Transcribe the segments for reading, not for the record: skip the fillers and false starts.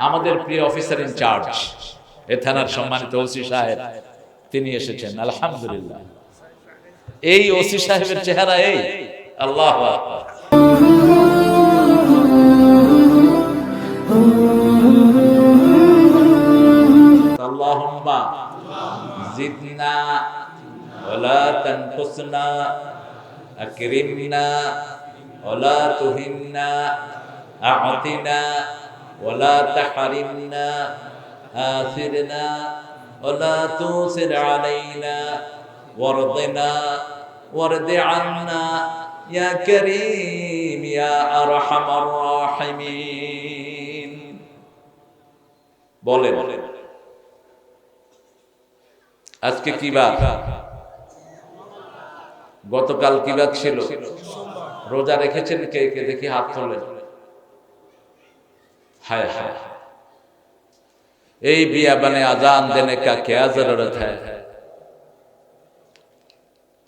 আমাদের প্রিয় officer in charge এ থানার সম্মানিত ওসি সাহেব তিনি এসেছেন, আলহামদুলিল্লাহ। এই ওসি সাহেবের চেহারা এই, আল্লাহু আকবার। আল্লাহুম্মা জিদনা ওয়ালা তানকুসনা আকরিমনা ওয়ালা তুহিন্না আ'তিনা ওয়ালা তাহরিমনা আথিরনা ওয়ালা তুসির আলাইনা ওয়ারদিনা ওয়ারদি আন্না ইয়া কারীম ইয়া আরহামার রাহিমিন। বলেন আজকে কি বার? গতকাল কি বার ছিল? রোজা রেখেছেন কে কে? দেখি হাত তোলেন। हाय हाय, এই বিয়াবানে আজান দেনে কা क्या जरूरत है?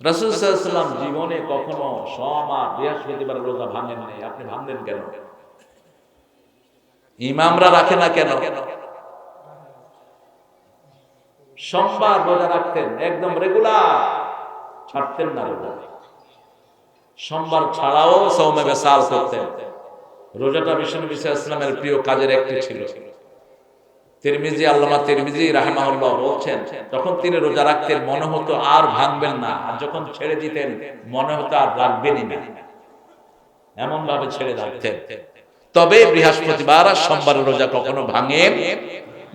রাসূল সাল্লাল্লাহু আলাইহি ওয়াসাল্লাম জীবনে কখনো সোমবার বৃহস্পতিবার রোজা ভাঙেন নাই। আপনি ভাঙলেন কেন? ইমামরা রাখে না কেন? সোমবার রোজা রাখতেন একদম রেগুলার, ছাড়তেন না রোজা। সোমবার ছাড়াও সওমে বিসাল করতেন। রোজাটা বিশ্বনবী সাল্লাল্লাহু আলাইহি ওয়াসাল্লামের প্রিয় কাজের একটি ছিল। তিরমিজি, আল্লামা তিরমিজি রাহিমাহুল্লাহ বলছেন, তখন তিনি রোজা রাখতেন মনে হতো আর ভাঙবেন না, আর যখন ছেড়ে দিতেন মনে হতো আর রাখবেনই না, এমন ভাবে ছেড়ে রাখতেন। তবে বৃহস্পতিবার আর সোমবারের রোজা কখনো ভাঙেন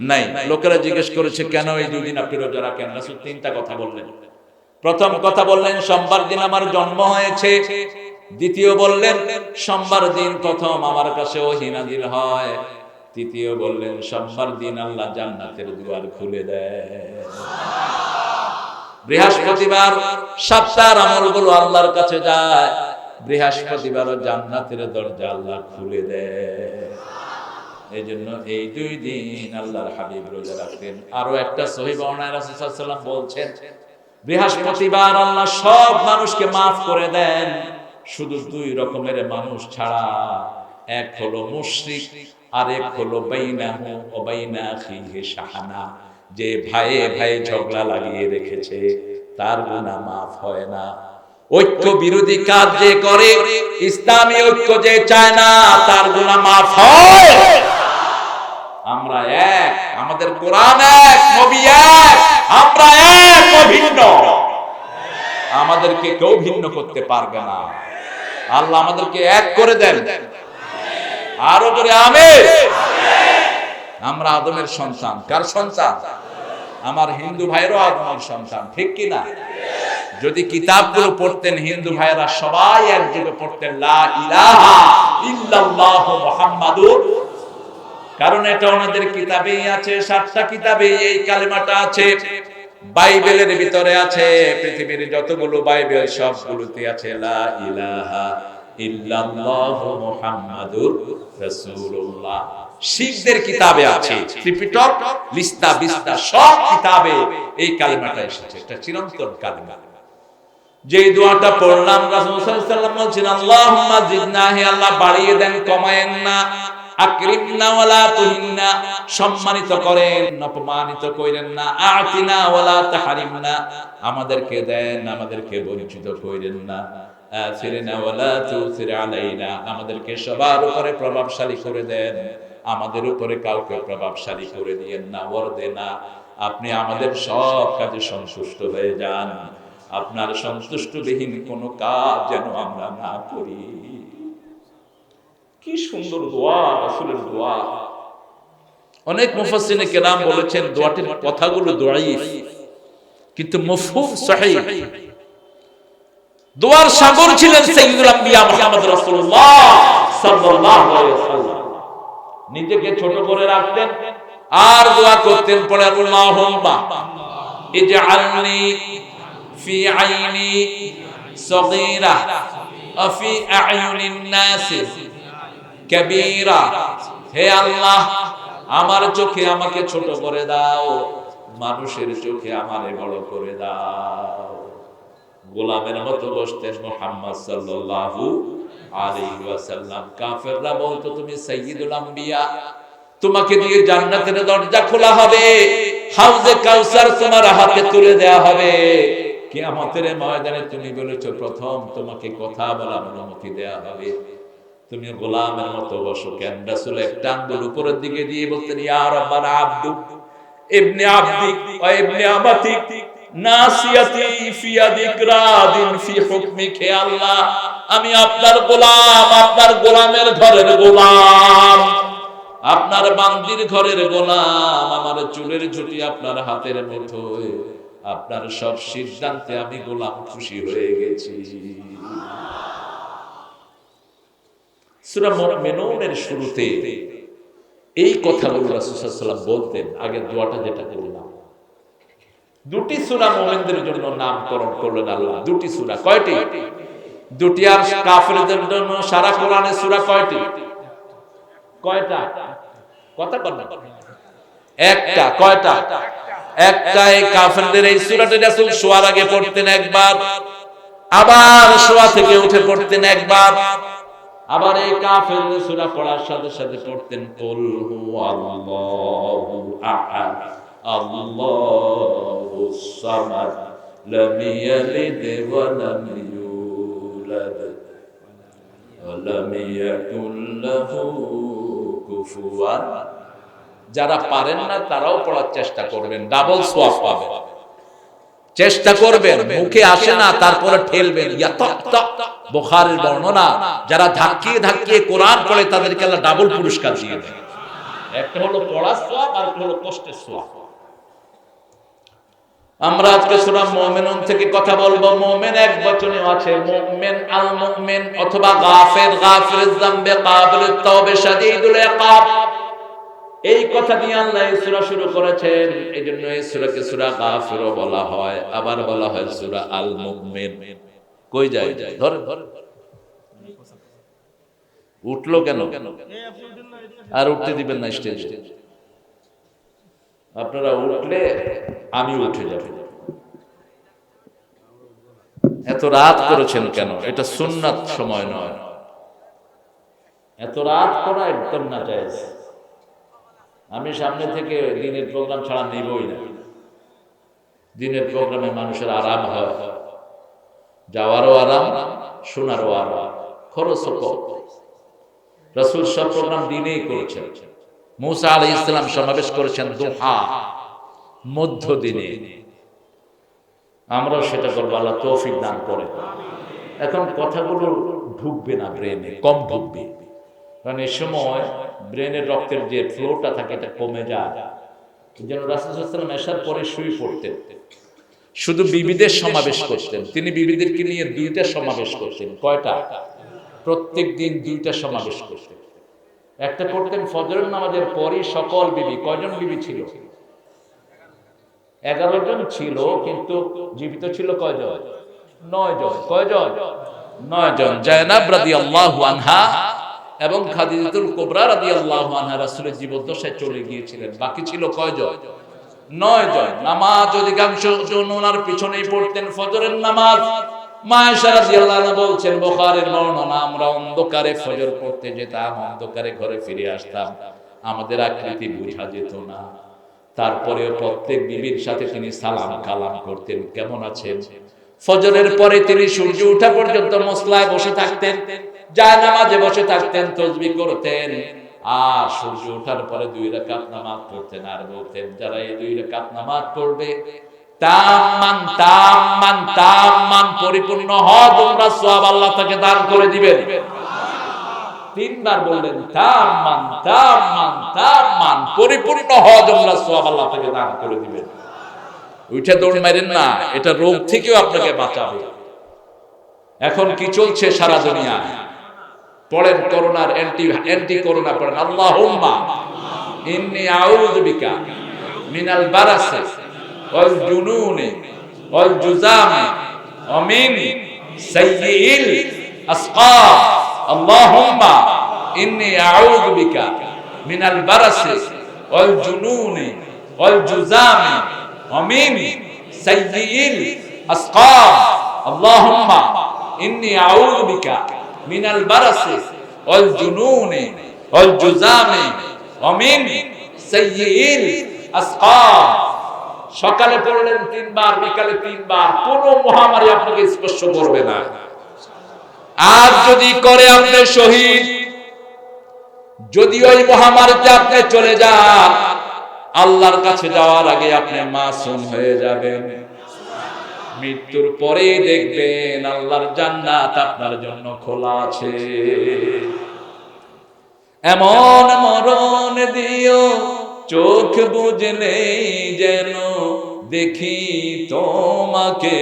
নাই। লোকেরা জিজ্ঞেস করেছে কেন এই দুদিন আপনি রোজা রাখেন? রাসূল তিনটা কথা বললেন। প্রথম কথা বললেন সোমবার দিন আমার জন্ম হয়েছে। দ্বিতীয় বললেন সোমবার দিন প্রথম আমার কাছে ওহী নাযিল হয়। তৃতীয় বললেন সোমবার দিন আল্লাহ জান্নাতের দুয়ার খুলে দেয়। বৃহস্পতিবার সপ্তাহের আমলগুলো আল্লাহর কাছে যায়, বৃহস্পতিবারও জান্নাতের দরজা আল্লাহ খুলে দেয়। এই জন্য এই দুই দিন আল্লাহর হাবিব রোজা রাখতেন। আরো একটা সহিহ বর্ণনায় রাসূল সাল্লাল্লাহু আলাইহি ওয়াসাল্লাম বলছেন, বৃহস্পতিবার আল্লাহ সব মানুষকে মাফ করে দেন, শুধু দুই রকমের মানুষ ছাড়া। এক হলো মুশরিক, আর এক হলো বাইনাহু ওয়া বাইনা আখিহি শাহানা, যে ভাইয়ে ভাই ঝগড়া লাগিয়ে রেখেছে তার গুনাহ মাফ হয় না। ঐক্য বিরোধী কাজ যে করে, ইসলামী ঐক্য যে চায় না, তার গুনাহ মাফ হয়। আমরা এক, আমাদের কোরআন এক, নবী এক, আমরা এক, অভিন্ন। আমাদেরকে কেউ ভিন্ন করতে পারবে না। আল্লাহ আমাদেরকে এক করে দেন। আরো জোরে আমিন। আমরা আদমের সন্তান। কার সন্তান? আমার হিন্দু ভাইয়েরও আদমের সন্তান, ঠিক কি না? যদি কিতাবগুলো পড়তেন হিন্দু ভাইয়েরা সবাই একযোগে পড়তেন লা ইলাহা ইল্লাল্লাহু মুহাম্মাদুর, কারণ এটা ওনাদের কিতাবেই আছে। 7টা কিতাবে এই কালেমাটা আছে। বাইবেলের ভিতরে আছে, পৃথিবীর যতগুলো বাইবেল সবগুলোতে আছে লা ইলাহা ইল্লাল্লাহু মুহাম্মাদুর রাসূলুল্লাহ। শিখদের কিতাবে আছে, ত্রিপিটক, লিস্তা বিস্তা সব কিতাবে এই কালেমাটা এসেছে। এটা চিরন্তন কালেমা। যে দোয়াটা পড়লাম রাসূল সাল্লাল্লাহু আলাইহি ওয়াসাল্লাম বলেছেন, আল্লাহুম্মা জিদনা, হে আল্লাহ বাড়িয়ে দেন, কমায়েন না। আকরিমনা ওয়ালা তুহিন্না, সম্মানিত করেন, অপমানিত কইরেন না। আ'তিনা ওয়ালা তাহরিমনা, আমাদেরকে দেন, আমাদেরকে বঞ্চিত কইরেন না। আথিরনা ওয়ালা তুসির আলাইনা, আমাদেরকে সবার উপরে প্রভাবশালী করে দেন, আমাদের উপরে কাউকে প্রভাবশালী করে দিয়েন না। ওয়ারদিনা, আপনি আমাদের সব কাজে সন্তুষ্ট হয়ে যান, আপনার সন্তুষ্টবিহীন কোনো কাজ যেন আমরা না করি। কি সুন্দর দোয়া, রাসূলের দোয়া। অনেক মুফাসসিরিনে কেরাম বলেছেন দোয়াটির কথাগুলো দাঈফ, কিন্তু মফহুম সহিহ। দোয়ার সাগর ছিলেন সাইয়্যিদুল আম্বিয়া মুহাম্মদ রাসূলুল্লাহ সাল্লাল্লাহু আলাইহি ওয়াসাল্লাম। নিজেকে ছোট করে রাখতেন আর দোয়া করতেন, পড়ে আল্লাহুম্মা ইজআলনি ফি আইনি সগীরা ওয়া ফি আ'য়ুনিন নাস কবীরা, হে আল্লাহ আমার চোখে আমাকে ছোট করে দাও, মানুষের চোখে আমারে বড় করে দাও। গোলামের মতো বসতেন মুহাম্মদ সাল্লাল্লাহু আলাইহি ওয়াসাল্লাম। কাফেররা বলতো তুমি সাইয়্যিদুল আম্বিয়া, তোমাকে দিয়ে জান্নাতের দরজা খোলা হবে, হাউজে কাউসার তোমার হাতে তুলে দেয়া হবে। কিয়ামতের ময়দানে তুমি বলেছো প্রথম তোমাকে কথা বলার অনুমতি দেয়া হবে, তুমি গোলামের মতো বসো। কেন? রাসূল একটা আঙ্গুল উপরের দিকে দিয়ে বলতেন, ইয়া রাব্বানা আব্দু ইবনে আব্দিক ওয়া ইবনে আমাতিক নাসিয়াতি ফি ইয়াদিক রাদিন ফি হুকমিক। হে আল্লাহ, আমি আপনার গোলাম, আপনার গোলামের ঘরের গোলাম, আপনার বান্দির ঘরের গোলাম। আমার চুলের ঝুঁটি আপনার হাতের মুঠোয়, আপনার সব সিদ্ধান্তে আমি গোলাম, খুশি হয়ে গেছি। সূরা মুমিনুনের শুরুতে এই কথাগুলো রাসূল সাল্লাল্লাহু আলাইহি ওয়াসাল্লাম বলতেন। আগের দোয়াটা যেটা করলাম, দুটি সূরা মুমিনদের জন্য নামকরণ করলেন আল্লাহ। দুটি সূরা, কয়টি? দুটি। আর কাফেরদের জন্য সারা কোরআনে সূরা কয়টি? কয়টা? কথা বল না। একটা। কয়টা? একটা। এই কাফেরদের এই সূরাটা রাসূল শোয়ার আগে পড়তেন একবার, আবার শোয়া থেকে উঠে পড়তেন একবার, আবার এই কাফেরদের সূরা পড়ার সাথে সাথে পড়তেন কুল হুয়াল্লাহু আহাদ আল্লাহুস সামাদ লাম ইয়ালিদ ওয়া লাম ইউলাদ ওয়া লাম ইয়াকুল লাহু কুফুয়ান। যারা পারেন না তারাও পড়ার চেষ্টা করবেন, ডাবল সওয়াব পাবেন। চেষ্টা করবেন, মুখে আসে না তারপরে ঠেলবেন। বুখারীর বর্ণনা, যারা ধাক্কিয়ে ধাক্কিয়ে কোরআন পড়ে তাদেরকে আল্লাহ ডাবল পুরস্কার দিয়ে দেন। একটা হলো পড়ার সওয়াব, আর একটা হলো কষ্টের সওয়াব। আমরা আজকে সূরা মুমিনুন থেকে কথা বলবো। মুমিন এক বচনে আছে, মুমিন আল মুমিন অথবা গাফির, গাফিরুয যামবি কাবিলুত তাওবা শাদীদুল ইকাব। এই কথা দিয়ে আল্লাহ এই সূরা শুরু করেছেন। এইজন্য এই সূরাকে সূরা গাফিরও বলা হয়, আবার বলা হয় সূরা আল মুমিন। কই যায়? ধরে উঠলো কেন? আর উঠতে দিবেন না স্টেজে। আপনারা উঠলে আমি উঠে যাব। এত রাত করেছেন কেন? এটা সুন্নাত সময় নয়। এত রাত করা একদম না জায়েজ। আমি সামনে থেকে দিনের প্রোগ্রাম ছাড়া নিবই না। দিনের প্রোগ্রামে মানুষের আরাম হয়, যাওয়ারও আরাম, শোনারও আরাম, খরচও কম। রাসূল সব প্রোগ্রাম দিনেই করেছেন। মুসা আলাইহিস সালাম সমাবেশ করেছেন দুহা, মধ্য দিনে। আমরাও সেটা করব, আল্লাহ তৌফিক দান করে। এখন কথাগুলো ঢুকবে না ব্রেনে, কম ঢুকবে, কারণ এই সময় ব্রেনের রক্তের যে ফ্লোটা থাকে এটা কমে যায়। যেন রাসূল সাল্লাল্লাহু আলাইহি ওয়াসাল্লাম এশার পরে শুয়ে পড়তেন, শুধু বিবিদের সমাবেশ করতেন। তিনি বিবিদেরকে নিয়ে 2টা সমাবেশ করতেন। কয়টা? প্রত্যেক দিন 2টা সমাবেশ করতেন। একটা করতেন ফজরের নামাজের পরই সকল বিবি। কয়জন বিবি ছিল? 11 জন ছিল, কিন্তু জীবিত ছিল কয়জন? 9 জন। কয়জন? 9 জন। জায়নাব রাদিয়াল্লাহু আনহা এবং খাদিজাতুল কুবরা রাদিয়াল্লাহু আনহা রাসূলের জীবদ্দশায় চলে গিয়েছিলেন। বাকি ছিল কয়জন? 9 জন। নামাজ অধিকাংশ জন ওনার পিছনেই পড়তেন, ফজরের নামাজ। মা আয়েশা রাদিয়াল্লাহু আনহা বলছেন, বুখারীর বর্ণনা, আমরা অন্ধকারে ফজর পড়তে যেতাম, অন্ধকারে ঘরে ফিরে আসতাম, আমাদের আকৃতি বোঝা যেত না। তারপরেও প্রত্যেক বিবির সাথে তিনি সালাম কালাম করতেন, কেমন আছেন। ফজরের পরে তিনি সূর্য ওঠা পর্যন্ত মুসলায় বসে থাকতেন, জায়নামাজে বসে থাকতেন, তাসবিহ করতেন। আর সূর্য ওঠার পরে 2 রাকাত নামাজ পড়তেন, আর বলতেন, যারা এই 2 রাকাত নামাজ পড়বে তাম্মান তাম্মান তাম্মান পরিপূর্ণ হয়, তোমরা সওয়াব আল্লাহ তাকে দান করে দিবেন। 3 বার বললেন, তাম্মান তাম্মান তাম্মান পরিপূর্ণ হয়, তোমরা সওয়াব আল্লাহ তাকে দান করে দিবেন। উঠে দৌড় মারেন না, এটা রোগ থেকেও আপনাকে বাঁচাবে। এখন কি চলছে সারা দুনিয়ায়? পড়েন করোনার অ্যান্টি করোনা পড়েন, আল্লাহুম্মা ইন্নী আউযু বিকা মিনাল বারাসি ওয়াল জুনুনি ওয়াল জুযামি ওয়া মিন সাইয়্যিল আসকাম। আল্লাহুম্মা ইন্নী আউযু বিকা মিনাল বারাসি ওয়াল জুনুনি ওয়াল জুযামি ওয়া মিন সাইয়্যিল আসকাম। আল্লাহুম্মা ইন্নী আউযু বিকা মিনাল বারাসি ওয়াল জুনুনি ওয়াল জুযামি অমিন সাইয়্যিল আসকাম। সকালে পড়লেন 3 বার, বিকালে 3 বার, কোন মহামারী আপনাকে স্পর্শ করবে না। আর যদি করে আপনি শহীদ, যদি ওই মহামারীতে আপনি চলে যান, আল্লাহর কাছে যাওয়ার আগে আপনি মাসুম হয়ে যাবেন। মৃত্যুর পরে দেখবেন আল্লাহর জান্নাত আপনার জন্য খোলা আছে। এমন মরণ দিও চোখ বুঝলে যেন দেখি তোমাকে,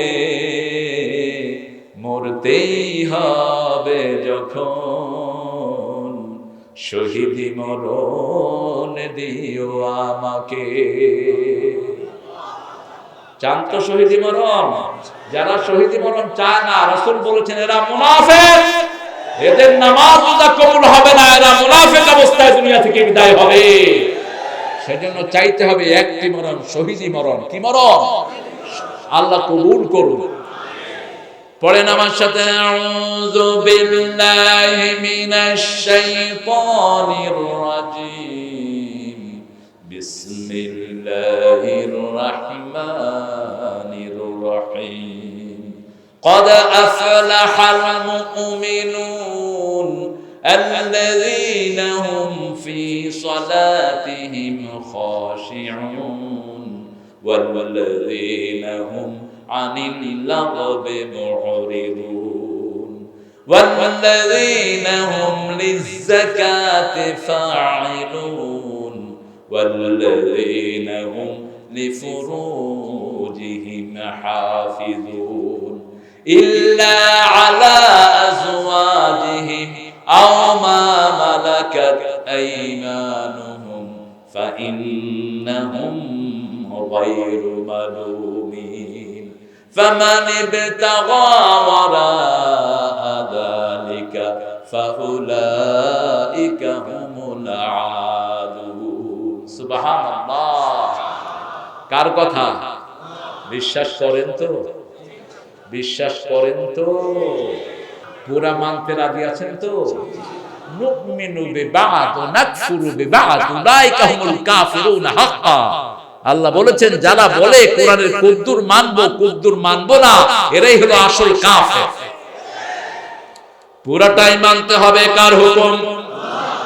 মরতেই হবে যখন শহীদি মরণ দিও আমাকে। চান তো শহীদি মরণ? যারা শহীদি মরণ চায় না, রাসূল বলেছেন এরা মুনাফিক, এদের নামাজ রোজা কবুল হবে না, এরা মুনাফিক অবস্থায় দুনিয়া থেকে বিদায় হবে। সেজন্য চাইতে হবে একটি মরণ, শহীদি মরণ। কি মরণ? আল্লাহ কবুল করুন। পড়েন আমার সাথে, আউযু বিল্লাহি মিনাশ শাইতানির রাজীম, বিসমিল্লাহির রাহমানির রহিম। قد أفلح المؤمنون الذين هم في صلاتهم خاشعون والذين هم عن اللغو معرضون والذين هم للزكاة فاعلون والذين هم لفروجهم حافظون إلا على أزواجهم أو ما ملكت أيمانهم فإنهم غير ملومين فمن ابتغى وراء ذلك فأولئك هم العادون سبحان الله কার কথা বিশ্বাস করেন তো? বিশ্বাস করেন তো? পুরা মানতে রাজি আছেন তো? নুমিনু বিবাদ ওয়া নাকফুরু বিবাদ উলাইকা হুমুল কাফিরুন হাক্কা। আল্লাহ বলেছেন যারা বলে কোরআনের কদ্দুর মানবো কদ্দুর মানবো না, এরাই হলো আসল কাফের। পুরাটাই মানতে হবে। কার হুকুম?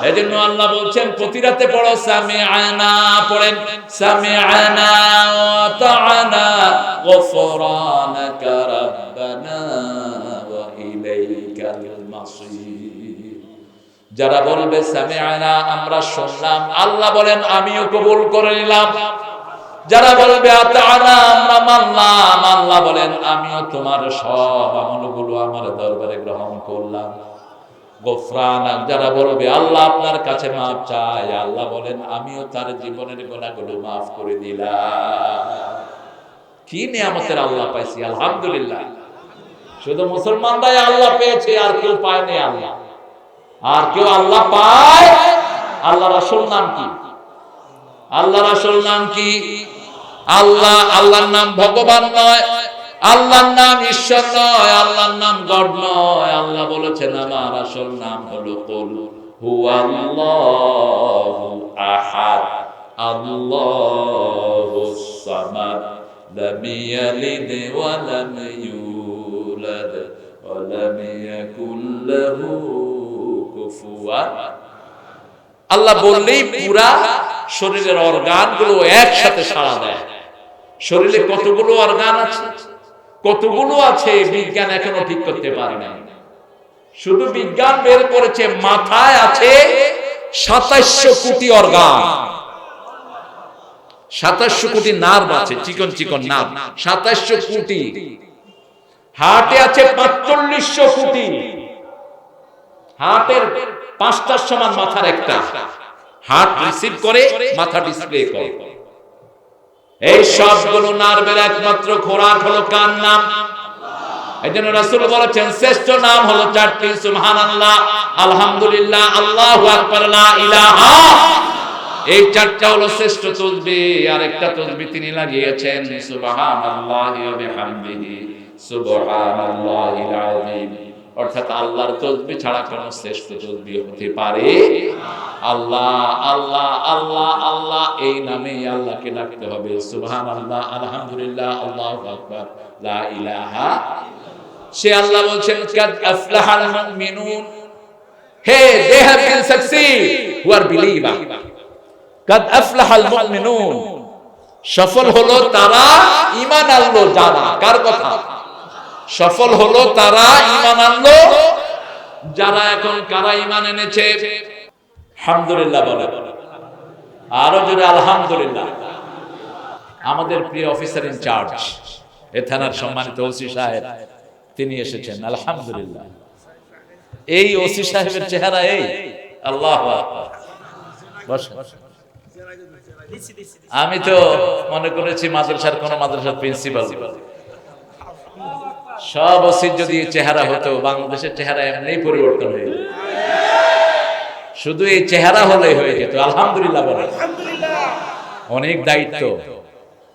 এজন্য আল্লাহ বলছেন প্রতি রাতে পড়ো সামিআনা, পড়েন সামিআনা ওয়া তা'আনা গফরানাকা রাব্বানা ওয়া ইলাইকাল মাসির। যারা বলবে সামিআনা আমরা শুনলাম, আল্লাহ বলেন আমিও কবুল করে নিলাম। যারা বলবে আতা'আনা আমরা মানলাম, আল্লাহ বলেন আমিও তোমার সব আমলগুলো আমার দরবারে গ্রহণ করলাম। গফরানা, যারা বলবে আল্লাহ আপনার কাছে মাফ চাই, আল্লাহ বলেন আমিও তার জীবনের গুনাহগুলো মাফ করে দিলাম। কি নিয়ামতের আল্লাহ পাইছি, আলহামদুলিল্লাহ। শুধু মুসলমানরাই আল্লাহ পেয়েছে, আর কেউ পায়নি আল্লাহ। আর কেউ আল্লাহ পায়? আল্লাহর আসল নাম কি? আল্লাহর আসল নাম কি? আল্লাহ। আল্লাহর নাম ভগবান নয়, আল্লাহর নাম ঈশ্বর নয়, আল্লাহর নাম গড নয়। আল্লাহ বলেছেন আমার আসল নাম হলো কুল হুয়াল্লাহু আহাদ আল্লাহুস সামাদ লাম ইয়ালিদ ওয়া লাম ইউলাদ ওয়া লাম ইয়াকুল লাহু কুফুয়ান। আল্লাহ বললেই পুরা শরীরের অর্গানগুলো একসাথে সাড়া দেয়। শরীরে কতগুলো অর্গান আছে, কতগুলো আছে বিজ্ঞান এখনো ঠিক করতে পারে না। শুধু বিজ্ঞান বের করেছে মাথায় আছে 2700 কোটি অর্গান, 2700 কোটি নার্ভ আছে, চিকন চিকন নার্ভ 2700 কোটি। হার্টে আছে 4500 কোটি। হার্টের 5টার সমান মাথার একটা। হার্ট রিসিভ করে, মাথা ডিসপ্লে করে। এই সবগুলো নার্ভের একমাত্র খোরাক হলো কার নাম? এইজন্য রাসূল বলেছেন শ্রেষ্ঠ নাম হলো 4টি, সুবহানাল্লাহ, আলহামদুলিল্লাহ, আল্লাহু আকবার, লা ইলাহা। এই 4টা হলো শ্রেষ্ঠ তাসবিহ। আর একটা তাসবিহ তিনি লাগিয়েছেন সুবহানাল্লাহি ওয়া বিহামদিহি সুবহানাল্লাহিল আযীম অর্থাৎ আল্লাহর তাসবিহ ছাড়া কোন শ্রেষ্ঠ তাসবিহ হতে পারে? আল্লাহ আল্লাহ আল্লাহ আল্লাহ এই নামেই আল্লাহকে ডাকতে হবে। সুবহানাল্লাহ, আলহামদুলিল্লাহ, আল্লাহু আকবার, লা ইলাহা। সে আল্লাহ বলছেন কাদ আফলাহাল মুমিনুন, হে they have been succeed who are believer, কাদ আফলাহাল মুমিনুন, সফল হলো তারা ঈমান আনলো যারা। কার কথা? সফল হলো তারা ঈমান আনলো যারা। এখন কারা ঈমান এনেছে? আলহামদুলিল্লাহ বলে, আরো জোরে আলহামদুলিল্লাহ। আমাদের প্রিয় অফিসার ইনচার্জ এ থানার সম্মানিত ওসি সাহেব, তিনি এসেছেন, আলহামদুলিল্লাহ। এই ওসি সাহেবের চেহারা এই, আল্লাহু আকবার। আমি তো মনে করেছি মাদ্রাসার কোন মাদ্রাসার প্রিন্সিপাল। সব ওসির যদি চেহারা হতো, বাংলাদেশের চেহারা এমনি পরিবর্তন হয়ে যেত। শুধু এই চেহারা হলে হয়ে যেত। আলহামদুলিল্লাহ বলে। অনেক দায়িত্ব,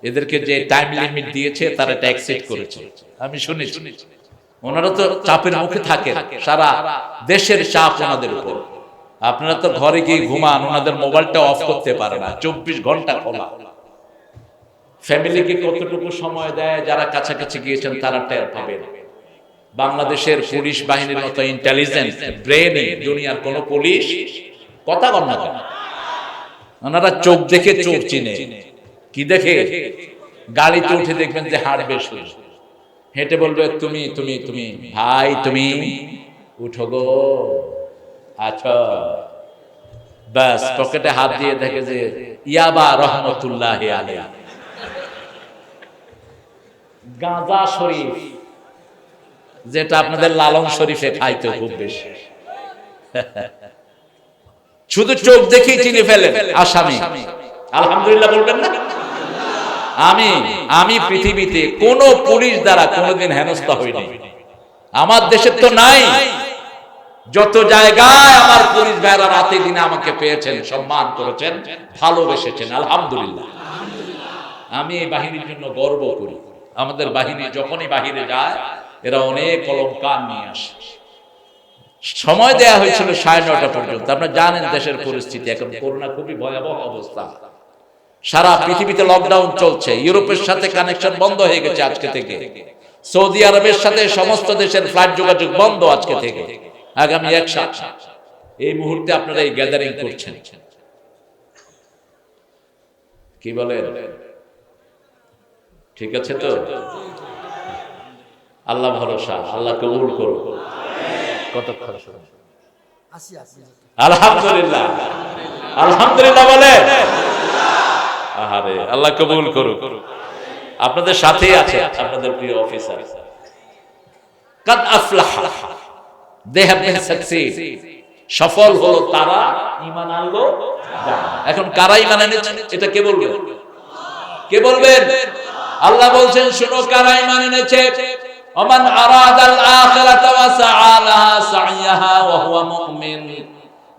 এদেরকে যে টাইম লিমিট দিয়েছে তারা এটা অ্যাকসেপ্ট করেছে। আমি শুনেছি ওনারা তো চাপের মুখে থাকে, সারা দেশের চাপ ওনাদের উপর। আপনারা তো ঘরে গিয়ে ঘুমান, ওনাদের মোবাইলটা অফ করতে পারে না, 24 ঘন্টা খোলা। ফ্যামিলিকে কতটুকু সময় দেয় যারা কাছাকাছি গিয়েছেন তারা টের পাবেন। বাংলাদেশের পুলিশ বাহিনীর মতো ইন্টেলিজেন্ট ব্রেন দুনিয়ার কোন পুলিশ কথা বল না কেন। ওনারা চোখ দেখে চোখ চিনে। কি দেখে? গাড়িতে উঠে দেখবেন যে হাড় বেশ, হেঁটে বলবে তুমি তুমি তুমি ভাই তুমি উঠো গো, আচ্ছা বাস পকেটে হাত দিয়ে দেখে যে ইয়াবা রহমতুল্লাহ আলাইহি, গাঁজা শরীফ, যেটা আপনাদের লালন শরীফে খাইতে খুব বেশি। শুধু চোখ দেখেই চিনে ফেলেন আসামি। আলহামদুলিল্লাহ বলবেন না? আমি পৃথিবীতে কোন পুলিশ দ্বারা কোনোদিন হেনস্থা হইনি, আমার দেশের তো নাই। যত জায়গায় আমার পুলিশ ভাইরা রাতে দিনে আমাকে পেয়েছেন, সম্মান করেছেন, ভালোবেসেছেন, আলহামদুলিল্লাহ। আমি এই বাহিনীর জন্য গর্ব করি। আমাদের বাহিনী যখনই বাহিরে যায় এরা অনেক অলংকার নিয়ে আসে। সময় দেয়া হয়েছিল 9:30 পর্যন্ত। আপনারা জানেন দেশের পরিস্থিতি, এখন করোনা খুবই ভয়াবহ অবস্থা, সারা পৃথিবীতে লকডাউন চলছে, ইউরোপের সাথে কানেকশন বন্ধ হয়ে গেছে আজকে থেকে, সৌদি আরবের সাথে সমস্ত দেশের ফ্লাইট যোগাযোগ বন্ধ আজকে থেকে আগামী 1 সপ্তাহ। এই মুহূর্তে আপনারা এই গ্যাদারিং করছেন, কি বলেন? ঠিক আছে তো? আল্লাহ ভরসা, আল্লাহ কবুল করুন। কত খরচ? আলহামদুলিল্লাহ, আলহামদুলিল্লাহ বলে। আহারে, আল্লাহ কবুল করুন। আপনাদের সাথেই আছে আপনাদের প্রিয় অফিসার। কাদ আফলাহা, দে হ্যাভ বিন সাকসিড, সফল হলো তারা ঈমান আনলো যারা। এখন কারা ঈমান এনেছে এটা কে বলবে? কে বলবেন? আল্লাহ বলছেন শুনো কারা ঈমান এনেছে। ওমান আরাদাল আখিরাতা ওয়া সাআ লাহা সাইয়াহা ওয়া হুয়া মুমিন,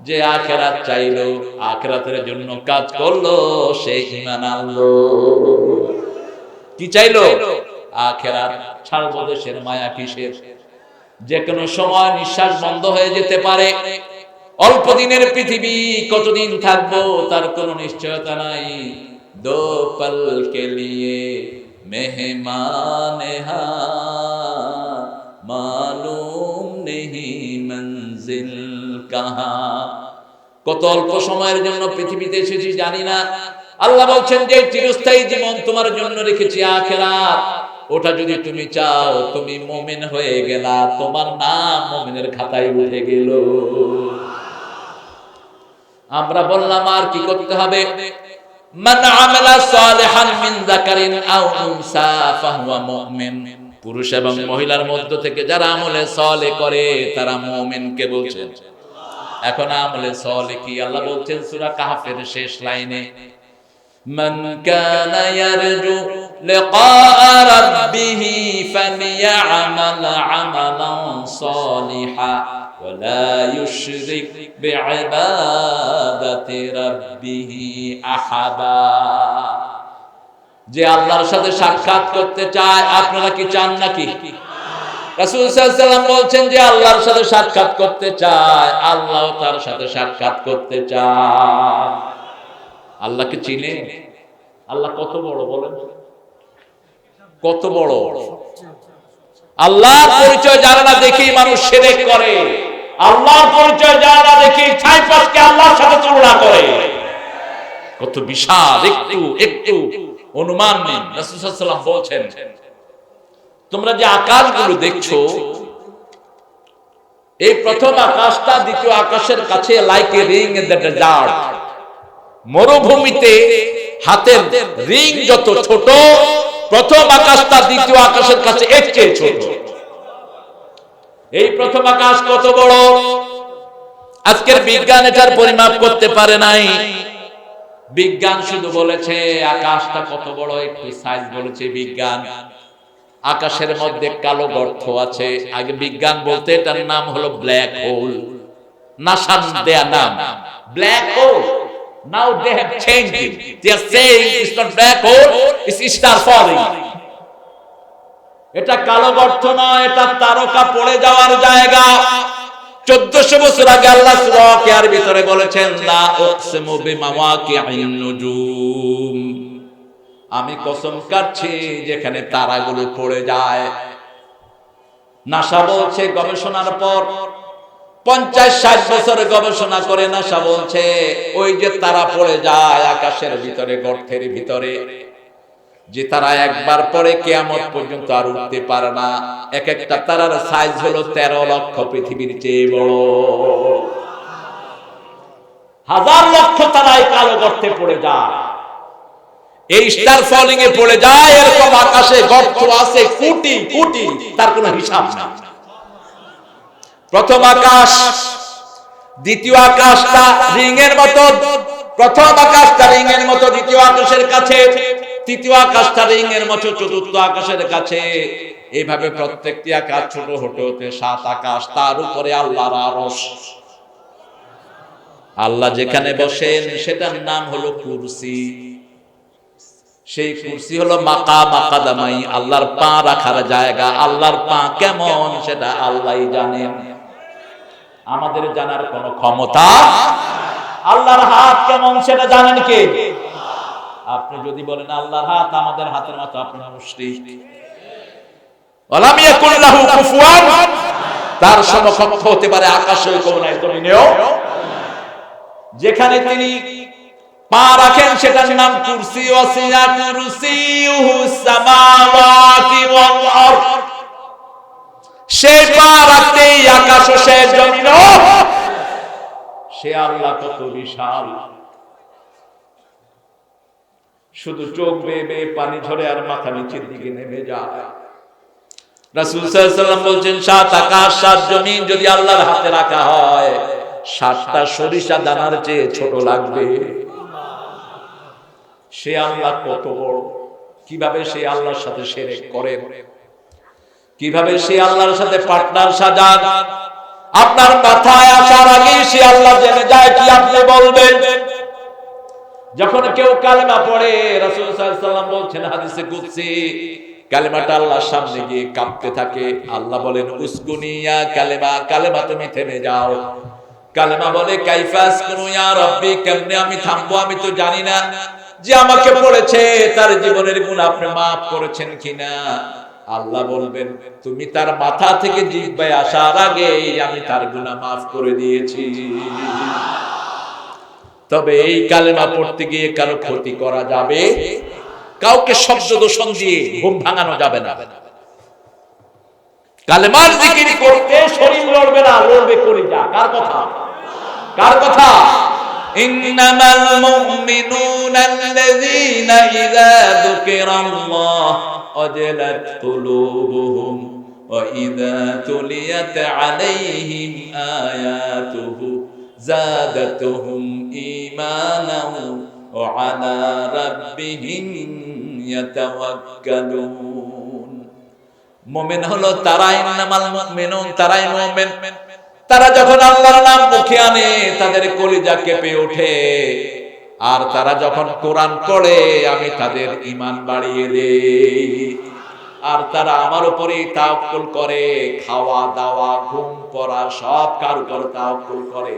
যে আখিরাত চাইলো, আখিরাতের জন্য কাজ করলো, সে ঈমান আনলো। কি চাইলো? আখিরাত। ছাড়বো দেশের মায়া কিসের? যে কোনো সময় নিঃশ্বাস বন্ধ হয়ে যেতে পারে। অল্প দিনের পৃথিবী, কতদিন থাকবো তার কোনো নিশ্চয়তা নাই। দো পল কে লিয়ে মেহমান হা, মালুম নেহি মঞ্জিল কাহা। কত অল্প সময়ের জন্য পৃথিবীতে এসেছি জানি না। আল্লাহ বলছেন যে চিরস্থায়ী জীবন তোমার জন্য রেখেছি আখিরাত, ওটা যদি তুমি চাও তুমি মুমিন হয়ে গেলা, তোমার নাম মুমিনের খাতায় উঠে গেল। আমরা বললাম আর কি করতে হবে? মান আমালা সালিহান মিন যাকারিন আও উনসা ফাহুয়া মুমিন, পুরুষ এবং মহিলার মধ্য থেকে যারা আমলে সালেহ করে তারা মুমিনকে বলছেন। এখন আমলে সালেহ কি? আল্লাহ বলছেন সূরা কাহফের শেষ লাইনে, মান কানা ইয়ারজু লিকা রাব্বিহি ফালিয়া'মাল আমালান সালিহা ওয়া লা ইউশরিক বিইবাদাতি রাব্বিহি আহাদা। যে আল্লাহর সাথে সাক্ষাৎ করতে চায়, আপনারা কি চান নাকি? রাসূল সাল্লাল্লাহু আলাইহি ওয়াসাল্লাম বলছেন যে আল্লাহর সাথে সাক্ষাৎ করতে চায়, আল্লাহও তার সাথে সাক্ষাৎ করতে চায়। আল্লাহকে চিনে? আল্লাহ কত বড় বলেন, কত বড়। আল্লাহর পরিচয় জানে না দেখেই মানুষ শিরক করে, আল্লাহর পরিচয় জানে না দেখেই ছাইপাশকে আল্লাহর সাথে তুলনা করে। কত বিশাল, একটু একটু অনুমান নেই। রাসূল সাল্লাল্লাহু আলাইহি ওয়াসাল্লাম বলছেন, তোমরা যে আকাশগুলো দেখছো, এই প্রথম আকাশটা দ্বিতীয় আকাশের কাছে like a ring in the desert. মরুভূমিতে হাতের রিং যত ছোট, প্রথম আকাশটা দ্বিতীয় আকাশের কাছে এর চেয়ে ছোট। এই প্রথম আকাশ কত বড়, আজকের বিজ্ঞান এটার পরিমাপ করতে পারে নাই। বিজ্ঞান শুধু বলেছে আকাশটা কত বড়, একটু সাইজ বলেছে বিজ্ঞান। আকাশের মধ্যে কালো গর্ত আছে। আগে বিজ্ঞান বলতে এটার নাম হলো ব্ল্যাক হোল, নাসার দেয়া নাম black hole. Now they have changed it. They are saying it's not black hole, it's star falling. এটা কালো গর্ত নয়, এটা তারকা পড়ে যাওয়ার জায়গা। 1400 বছর আগে আল্লাহ সূরা ওয়াকিয়ার ভিতরে বলেছেন, লা উকসিমু বিমাওয়াকি'ন নুজুম, আমি কসম কাটছি যেখানে তারাগুলো পড়ে যায়। নাসা বলছে গবেষণার পর 50-60 বছর গবেষণা করে নাসা বলছে ওই যে তারা পড়ে যায় আকাশের ভিতরে, গর্তের ভিতরে, যে তারা একবার পরে কিয়ামত পর্যন্ত আর উঠতে পারে না। এক একটা তারার সাইজ হলো 13 লক্ষ পৃথিবীর চেয়ে বড়। হাজার লক্ষ তারা এই কালো গর্তে পড়ে যায়, এই স্টার ফলিং এ পড়ে যায়। এরকম আকাশে গর্ত আছে কোটি কোটি, তার কোনো হিসাব না। প্রথম আকাশ দ্বিতীয় আকাশটা রিং এর মতো, প্রথম আকাশটা রিং এর মতো দ্বিতীয় আকাশের কাছে, তৃতীয় আকাশটা রিং এর মতো চতুর্থ আকাশের কাছে। এইভাবে প্রত্যেকটি আকাশ ছোট হতে হতে 7 আকাশ, তার উপরে আল্লাহর আরশ। আল্লাহ যেখানে বসেন সেটার নাম হলো কুরসি। সেই কুরসি হলো মাকাম আকাদামাই, আল্লাহর পা রাখার জায়গা। আল্লাহর পা কেমন সেটা আল্লাহই জানেন, আমাদের জানার কোনো ক্ষমতা। আল্লাহর হাত কেমন সেটা জানেন কে? আপনি যদি বলেন আল্লাহর হাত আমাদের হাতের মতো, আপনার মুশরিক। ওয়ালাম ইয়াকুল লাহু কুফুয়ান, তার সমকক্ষ হতে পারে আকাশে কোনো নাই, জমিনেও। যেখানে তিনি পা রাখেন সেটার নাম কুরসি। ওয়াসিয়া কুরসিয়ুহুস সামাওয়াতি ওয়াল আরদ, সে পা রাখতেই আকাশ ও সে জমিন। সে আল্লাহ কত বিশাল, শুধু চোখ বেয়ে বেয়ে পানি ঝরে আর মাথা নিচের দিকে নেমে যায়। রাসূল সাল্লাল্লাহু আলাইহি ওয়াসাল্লাম বলছেন 7 আকাশ 7 জমিন যদি আল্লাহর হাতে রাখা হয় 7টা সরিষা দানার চেয়ে ছোট লাগবে। সে আল্লাহ কত বড়। কিভাবে সে আল্লাহর সাথে শিরক করেন, কিভাবে সে আল্লাহর সাথে পার্টনার সাজান, আপনার মাথায় আসার আগে সে আল্লাহ জেনে যায় কি আপনি বলবেন। যখন কেউ কালেমা পড়ে, রাসূল সাল্লাল্লাহু আলাইহি ওয়াসাল্লাম বলছেন হাদিসে কুদসি, কালেমাটা আল্লাহর সামনে গিয়ে কাঁপতে থাকে। আল্লাহ বলেন উসকুনি ইয়া কালেমা, কালেমা তুমি থেমে যাও। কালেমা বলে কাইফা আসকুনু ইয়া রাব্বি, কেমনে আমি থামবো, আমি তো জানি না যে আমাকে পড়েছে তার জীবনের গুনাহ আপনি maaf করেছেন কিনা। আল্লাহ বলবেন তুমি তার মাথা থেকে জিহ্বায় আসার আগে আমি তার গুনাহ maaf করে দিয়েছি। তবে এই কালেমা পড়তে গিয়ে কারো ক্ষতি করা যাবে, কাউকে শব্দ দূষণ দিয়ে ঘুম ভাঙানো যাবে না। কালেমার জিকির করতে শরীর লড়বে না, লড়বে কলিজা। কার কথা? কার কথা? ইন্নামাল মুমিনুনা আল্লাযীনা ইযা যুকিরাল্লাহ ওয়াজিলাত কুলুবুহুম ওয়া ইযা তুলিয়াত আলাইহিম আয়াতুহু যাদাতুহুম ঈমানাও ওয়া আলা রাব্বিহিম ইয়াতাওয়াক্কালুন। মুমিন হলো তারা, ইন্নামাল মুমিনুন তারাই মুমিন, তারা যখন আল্লাহর নাম মুখে আনে তাদের কলিজা কেঁপে ওঠে। আর তারা যখন কোরআন পড়ে আমি তাদের ঈমান বাড়িয়ে দেই। আর তারা আমার উপরেই তাওয়াক্কুল করে, খাওয়া দাওয়া ঘুম পড়া সব কার উপর তাওয়াক্কুল করে।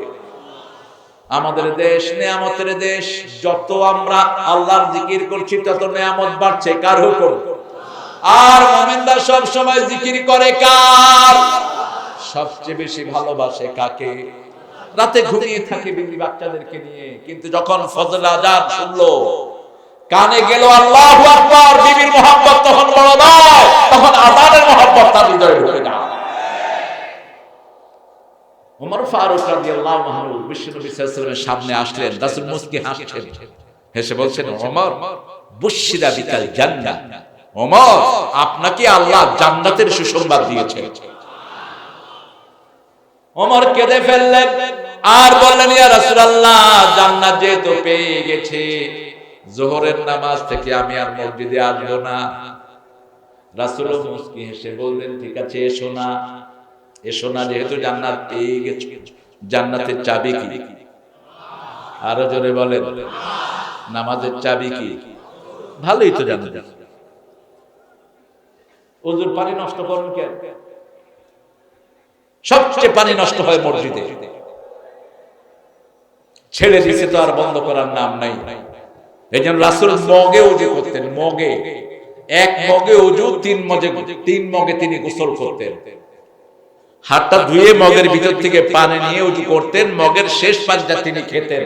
আমাদের দেশ নেয়ামতের দেশ, যত আমরা আল্লাহর জিকির করছি তত নেয়ামত বাড়ছে। কার হুকুম? আর মুমিনরা সব সময় জিকির করে কার? সবচেয়ে বেশি ভালোবাসে কাকে? রাতে ঘুমিয়ে থাকে বিবি বাচ্চাদেরকে নিয়ে, কিন্তু যখন ফজর আযান শুনলো, কানে গেল আল্লাহু আকবার, বিবির মহব্বত তখন বড় নয়, তখন আযানের মহব্বত তার হৃদয়ে ঢুকে যায়। ওমর ফারুক রাদিয়াল্লাহু আনহু বিশ্বনবী সাল্লাল্লাহু আলাইহি ওয়াসাল্লামের সামনে আসলেন, রাসূল মুস্কি হাসছেন, হেসে বলছেন, ওমর বুশিরা বিকাল জান্নাহ, ওমর আপনাকে আল্লাহ জান্নাতের সুসংবাদ দিয়েছেন। ওমর কেঁদে ফেললেন আর বললেন, ইয়া রাসূলুল্লাহ, জান্নাত যেহেতু পেয়ে গেছে, যোহরের নামাজ থেকে আমি আর মসজিদে আসবো না। রাসূল মুস্কি হেসে বললেন, ঠিক আছে, এসো না, এসো না, যেহেতু জান্নাত পেয়ে গেছো। জান্নাতের চাবি কি? আরো জোরে বলেন। নামাজের চাবি কি? ভালোই তো জানেন। ওযুর পানি নষ্ট করেন কেন? সবচেয়ে পানি নষ্ট হয় মসজিদে, ছেড়ে দিছে তো আর বন্ধ করার নাম নাই। এই জন্য রাসূল মগে ওযু করতেন, মগে, এক মগে ওযু, তিন মগে তিনি গোসল করতেন। হাতটা ধুয়ে মগের ভিতর থেকে পানি নিয়ে ওযু করতেন, মগের শেষ পানিটা তিনি খেতেন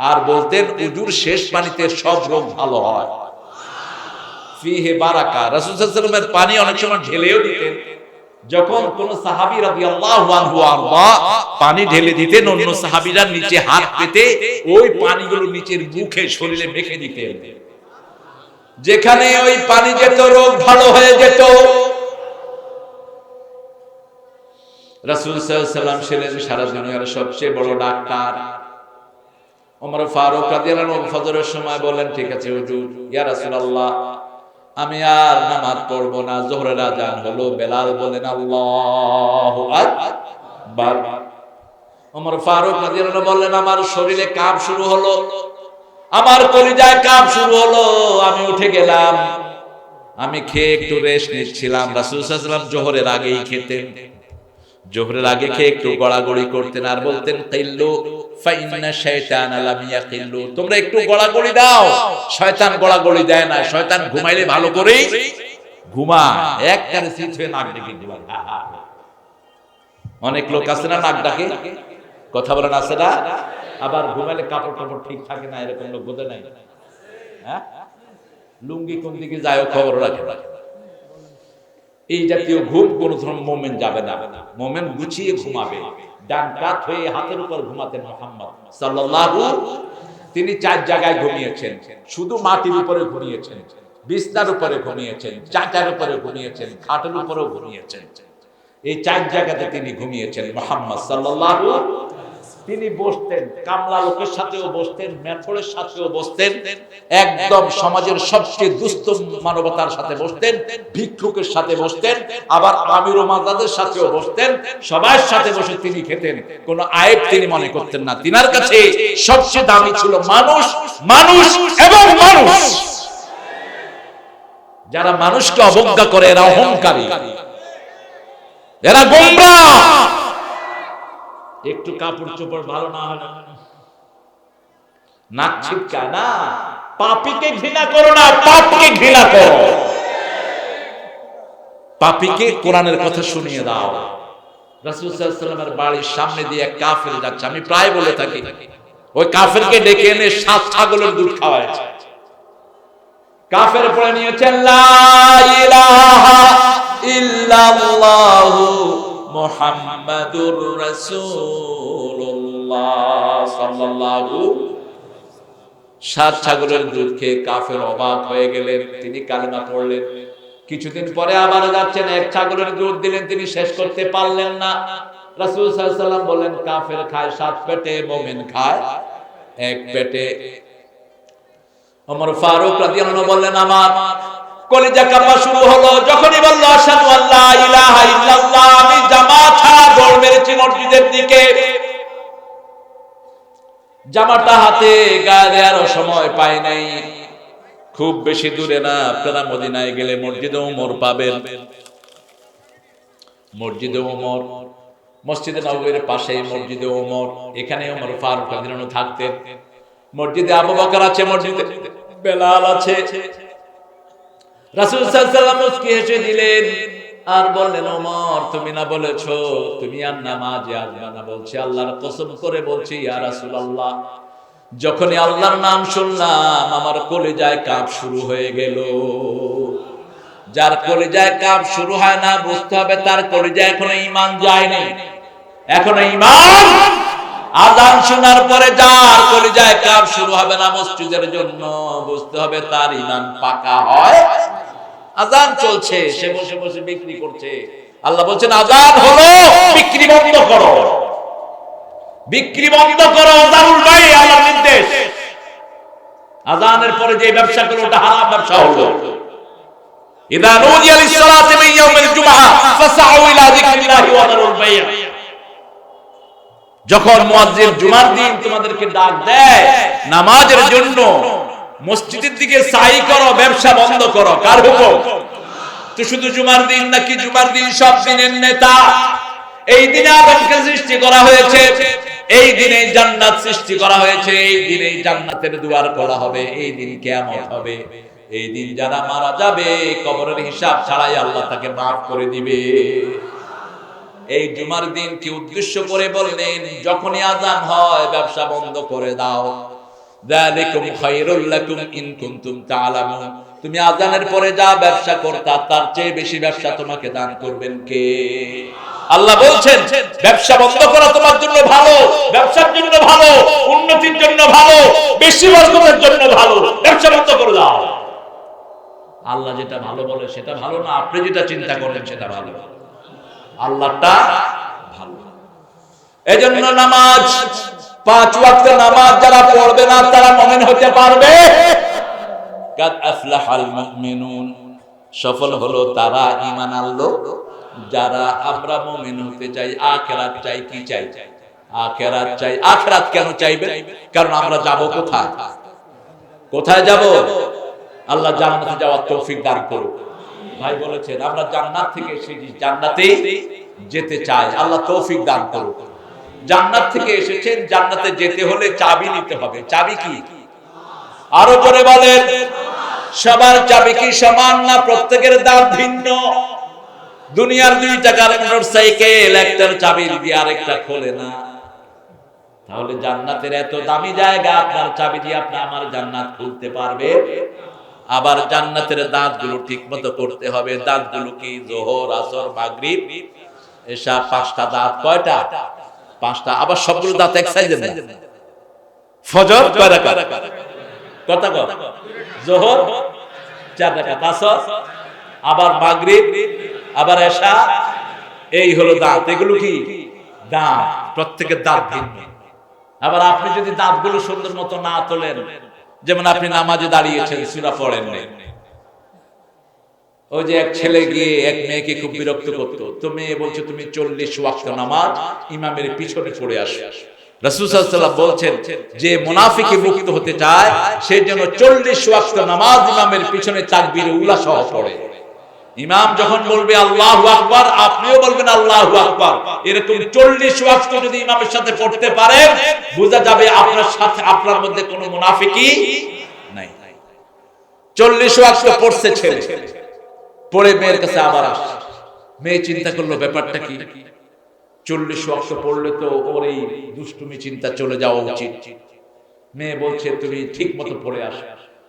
আর বলতেন, ওযুর শেষ পানিতে সব রোগ ভালো হয়। ফিহে বারাকা। রাসূল সাল্লাল্লাহু আলাইহি ওয়াসাল্লামের পানি অনেক সময় ঢেলেও দিতেন। যখন কোন সাহাবী রাদিয়াল্লাহু আনহু আরদা পানি ঢেলে দিতেন, অন্য সাহাবীরা নিচে হাত পেতে ওই পানিগুলো নিচের মুখে শরীরে মেখে দিতেন। যেখানে ওই পানি যেত, রোগ ভালো হয়ে যেত। রাসূল সাল্লাল্লাহু আলাইহি ওয়াসাল্লাম ছিলেন সারা দুনিয়ার সবচেয়ে বড় ডাক্তার। ওমর ফারুক রাদিয়াল্লাহু আনহু ফজরের সময় বলেন, ঠিক আছে হুজুর, ইয়া রাসূলুল্লাহ, আমি আর নামাজ পড়ব না, যোহরের আযান হলো। বেলাল বলেন, আল্লাহু আকবার। ওমর ফারুক রাদিয়াল্লাহু আনহু বললেন, আমার শরীরে কাঁপ শুরু হলো, আমার কলিজায় কাঁপ শুরু হলো। আমি উঠে গেলাম, আমি খেয়ে একটু রেস্ট নিচ্ছিলাম। রাসূল সাল্লাল্লাহু আলাইহি ওয়াসাল্লাম যোহরের আগেই খেতেন। যোহরের আগে খেয়ে একটু গড়াগড়ি করতেন আর বলতেন, কিল্লু ফাইন্না শাইতানা লাম ইয়াকিল্লু, তোমরা একটু গড়াগড়ি দাও। শয়তান গড়াগড়ি দেয় না, শয়তান ঘুমাইলে ভালো করেই ঘুমায়, একবারে সিট হয়ে নাক ডেকে ঘুমায়। অনেক লোক আছে না নাক ডাকে, কথা বলেন, আছে না? আবার ঘুমাইলে কাপড় কাপড় ঠিক থাকে না, এরকম লোক বোধ নাই? হ্যাঁ, লুঙ্গি কোন দিকে যায় খবর রাখে না। এই জাতীয় ঘুম কোন ধরনের মোমেন যাবে না। মোমেন গুছিয়ে ঘুমাবে। ডান কাত হয়ে হাতের উপর ঘুমাতেন মুহাম্মদ সাল্লাল্লাহু। তিনি 4 জায়গায় ঘুমিয়েছেন। শুধু মাটির উপরে ঘুমিয়েছেন, বিছনার উপরে ঘুমিয়েছেন, চাটার উপরে ঘুমিয়েছেন, খাটের উপরেও ঘুমিয়েছেন। এই 4 জায়গাতে তিনি ঘুমিয়েছেন মুহাম্মদ সাল্লাল্লাহু। তিনি বসতেন, কামলা লোকের সাথেও বসতেন, মেথরের সাথেও বসতেন, একদম সমাজের সবচেয়ে দুস্থ মানবতার সাথে বসতেন, ভিক্ষুকের সাথে বসতেন, আবার আমির ও মাদাদের সাথেও বসতেন। সবার সাথে বসে তিনি খেতেন, কোনো আয়েব তিনি মনে করতেন না। তিনার কাছে সবচেয়ে দামি ছিল মানুষ, মানুষ এবং মানুষ। যারা মানুষকে অবজ্ঞা করে এরা অহংকারী, এরা গোমরা। একটু কাপড় চোপড় ভালো না হলে নাক ছিটকা না। পাপীকে ঘৃণা করো না, পাপকে ঘৃণা করো। পাপীকে কোরআনের কথা শুনিয়ে দাও। রাসূল সাল্লাল্লাহু আলাইহি ওয়াসাল্লামের বাড়ির সামনে দিয়ে এক কাফের যাচ্ছে, আমি প্রায় বলে থাকি, ওই কাফেরকে ডেকে এনে 7 ছাগলের দুধ খাওয়াচ্ছে। কাফের পড়ে নিয়েছেন, লা ইলাহা ইল্লাল্লাহু মুহাম্মাদুর রাসূলুল্লাহ সাল্লাল্লাহু। 7 ছাগলের দুধ খেয়ে কাফের অবাক হয়ে গেলেন, তিনি কালেমা পড়লেন। কিছুদিন পরে আবার যাচ্ছেন, 1 ছাগলের দুধ দিলেন, তিনি শেষ করতে পারলেন না। রাসূল সাল্লাল্লাহু আলাইহি ওয়াসাল্লাম বলেন, কাফের খায় 7 পেটে, মুমিন খায় 1 পেটে। ওমর ফারুক রাদিয়াল্লাহু আনহু বললেন, আমার কলিজা কাঁপা শুরু হলো যখনই বলল আশহাদু আল্লা ইলাহা ইল্লাল্লাহ। আমি জামা ছাড়া দৌড় মেরেছি মসজিদের দিকে। জামাটা হাতে গায়ে দেওয়ার সময় পাই নাই, খুব বেশি দূরে না, আপনারা মদিনায় গেলে মসজিদে ওমর পাবেন। মসজিদে ওমর, মসজিদে নববীর পাশেই মসজিদে ওমর, এখানে ওমর ফারুক রাদিয়াল্লাহু আনহু থাকতেন। মসজিদে আবু বকর আছে, মসজিদে বেলাল আছে। রাসূল সাল্লাল্লাহু আলাইহি ওয়াসাল্লাম মুস্কি হেসে দিলেন আর বললেন, ওমর তুমি না বলেছো তুমি আর নামাজে আসবে না? বলছি আল্লাহর কসম করে বলছি ইয়া রাসূলুল্লাহ, যখনই আল্লাহর নাম শুনলাম আমার কলিজায় কাঁপ শুরু হয়ে গেল। যার কলিজায় কাঁপ শুরু হয় না বুঝতে হবে তার কলিজায় এখনো ঈমান যায়নি, এখনো ঈমান। আযান শোনার পরে যার কলিজায় কাঁপ শুরু হবে না মসজিদের জন্য, বুঝতে হবে তার ঈমান পাকা হয়। আযান চলছে, সে বসে বসে বিক্রি করছে। আল্লাহ বলছেন আযান হলো, বিক্রি বন্ধ করো, বিক্রি বন্ধ করো। আযানুল বাই, আল্লাহর নির্দেশ। আযানের পরে যে ব্যবসা করো ওটা হারাম ব্যবসা হলো। ইযা নুদিয়া লিস-সালাতি মিন ইয়াউমিল জুমআহ ফাসআউ ইলা যিকরিল্লাহি ওয়া যারুল বাই'। যখন মুয়াজ্জিন জুমার দিন তোমাদেরকে ডাক দেয় নামাজের জন্য, মসজিদের দিকে সাই করো, ব্যবসা বন্ধ করো। কার হুকুম? তো শুধু জুমার দিন নাকি? জুমার দিন সব দিনের নেতা। এই দিনে আদমকে সৃষ্টি করা হয়েছে, এই দিনে জান্নাত সৃষ্টি করা হয়েছে, এই দিনে জান্নাতের দুয়ার খোলা হবে, এই দিন কিয়ামত হবে। এই দিন যারা মারা যাবে কবরের হিসাব ছাড়াই আল্লাহ তাকে মাফ করে দিবে। এই জুমার দিন কি উদ্দেশ্য করে বললেন, যখনই আযান হয় ব্যবসা বন্ধ করে দাও। যালিকুম খায়রুল লাকুম ইন কুনতুম তা'লামুন। তুমি আযানের পরে যা ব্যবসা করতা তার চেয়ে বেশি ব্যবসা তোমাকে দান করবেন কে? আল্লাহ বলছেন ব্যবসা বন্ধ করা তোমার জন্য ভালো, ব্যবসার জন্য ভালো, উন্নতির জন্য ভালো, বেশি বরকতের জন্য ভালো। ব্যবসা বন্ধ করে দাও। আল্লাহ যেটা ভালো বলে সেটা ভালো না, আপনি যেটা চিন্তা করেন সেটা ভালো। আল্লাহটা ভালো। এজন্য নামাজ, 5 ওয়াক্ত নামাজ যারা পড়বে না তারা মুমিন হতে পারবে? কাদ আফলাহাল মুমিনুন, সফল হলো তারা, ঈমান আনলো যারা। আমরা মুমিন হতে চাই, আখিরাত চাই। কি চাই? আখিরাত চাই। আখিরাত কেন চাইবেন? কারণ আমরা যাব কোথায়? কোথায় যাব? আল্লাহ জান্নাতে যাওয়ার তৌফিক দান করুন। ভাই বলেছেন আমরা জান্নাত থেকে এসেছি, জান্নাতে যেতে চাই, আল্লাহ তৌফিক দান করুন। জান্নাত থেকে এসেছেন, জান্নাতে যেতে হলে চাবি নিতে হবে। চাবি কি? আরো জোরে বলেন। সবার চাবি কি সমান না? প্রত্যেকের দাম ভিন্ন। দুনিয়ার 2 টাকার মোটরসাইকেল একটার চাবি দিয়ে আরেকটা খোলে না। তাহলে জান্নাতের এত দামি জায়গা, আপনার চাবি দিয়ে আপনি আমার জান্নাত খুলতে পারবে? আবার জান্নাতের দাঁতগুলো ঠিকমতো করতে হবে। দাঁতগুলো কি? যোহর, আসর, মাগরিব, এশা, 5টা দাঁত। কয়টা? 5টা। আবার সবগুলো দাঁত এক সাইজের না। ফজর কয় রাকাত? কত? যোহর 4 রাকাত, আসর, আবার মাগরিব, আবার এশা। এই হলো দাঁত। এগুলো কি? দাঁত। প্রত্যেকের দাঁত ভিন্ন। আবার আপনি যদি দাঁতগুলো সুন্দর মতো না তোলেন, যেমন আপনি নামাজে দাঁড়িয়েছেন, সূরা পড়েন না, ওই যে এক ছেলে গিয়ে এক মেয়েকে খুব বিরক্ত করতো, তো মেয়ে বলছে তুমি 40 ওয়াক্ত নামাজ ইমামের পিছনে পড়ে আসো। রাসূল সাল্লাল্লাহু আলাইহি ওয়াসাল্লাম বলছেন যে মুনাফিক মুক্ত হতে চায় সে যেন 40 ওয়াক্ত নামাজ ইমামের পিছনে তাকবীরে উলা সহ পড়ে। ইমাম যখন বলবে আল্লাহু আকবার, আপনিও বলবেন আল্লাহু আকবার। এরকম 40 ওয়াক্ত যদি ইমামের সাথে পড়তে পারেন, বোঝা যাবে আপনার সাথে আপনার মধ্যে কোনো মুনাফিকি নাই। 40 ওয়াক্ত পড়ছে ছেলে, পড়ে মেয়ের কাছে আবার আসছে। মেয়ে চিন্তা করলো ব্যাপারটা কি? 40 ওয়াক্ত পড়লে তো ওর এই দুষ্টুমি চিন্তা চলে যাওয়া উচিত। মেয়ে বলছে তুমি ঠিক মতো পড়ে আসো।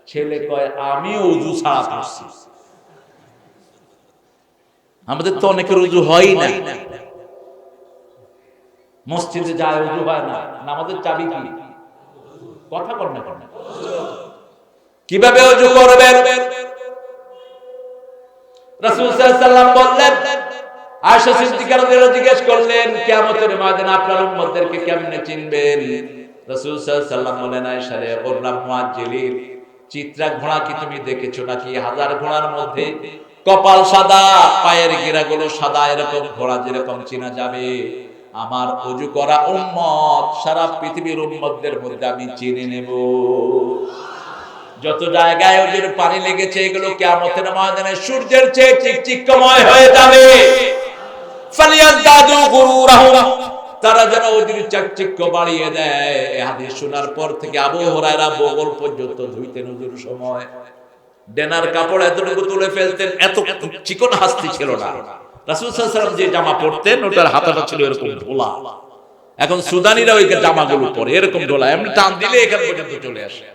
ছেলে কয় আমি ওযু ছাড়া পড়ছি। আমাদের তো অনেকের ওযু হয় না, মসজিদে যায় ওযু হয় না। নামাজের চাবি কি? কথা বল না। কিভাবে ওযু করবেন? রাসূল সাল্লাল্লাহু আলাইহি ওয়াসাল্লাম বললেন, আয়েশা সিদ্দিকা রাদিয়াল্লাহু জিজ্ঞেস করলেন কিয়ামতের ময়দানে আপনার উম্মতদেরকে কেমনে চিনবেন? রাসূল সাল্লাল্লাহু আলাইহি ওয়াসাল্লাম বলেন, আয়েশা রে, গোলাম মুআজ্জিলিন চিত্রা ঘোড়া কি তুমি দেখেছো নাকি? 1000 ঘোড়ার মধ্যে কপাল সাদা, পায়ের গিরাগুলো সাদা, এরকম ঘোড়া যেরকম চেনা যাবে, আমার ওযু করা উম্মত সারা পৃথিবীর উম্মতদের মধ্যে আমি চিনে নেব। যত জায়গায় ওদের পানি লেগেছে এগুলো কিয়ামতের ময়দানে সূর্যের চেয়ে চিকচিকময় হয়ে যাবে। ফালিয়াজদাদু গুরুরাহুম, তারা যেন ওদের চাকচিক্য বাড়িয়ে দেয়। এই হাদিস শোনার পর থেকে আবু হুরায়রা বগল পর্যন্ত ধুইতেন ওদের সময়। ডেনার কাপড় এতটুকু তুলে ফেলতেন, এত চিকন হাস্তি ছিল না। রাসূল সাল্লাল্লাহু আলাইহি ওয়াসাল্লাম যে জামা পরতেন ওটার হাতাটা ছিল এরকম ঢোলা। এখন সুদানিরা ওই জামাগুলো পরে এরকম ঢোলা, এমনি টান দিলে এখান পর্যন্ত চলে আসে।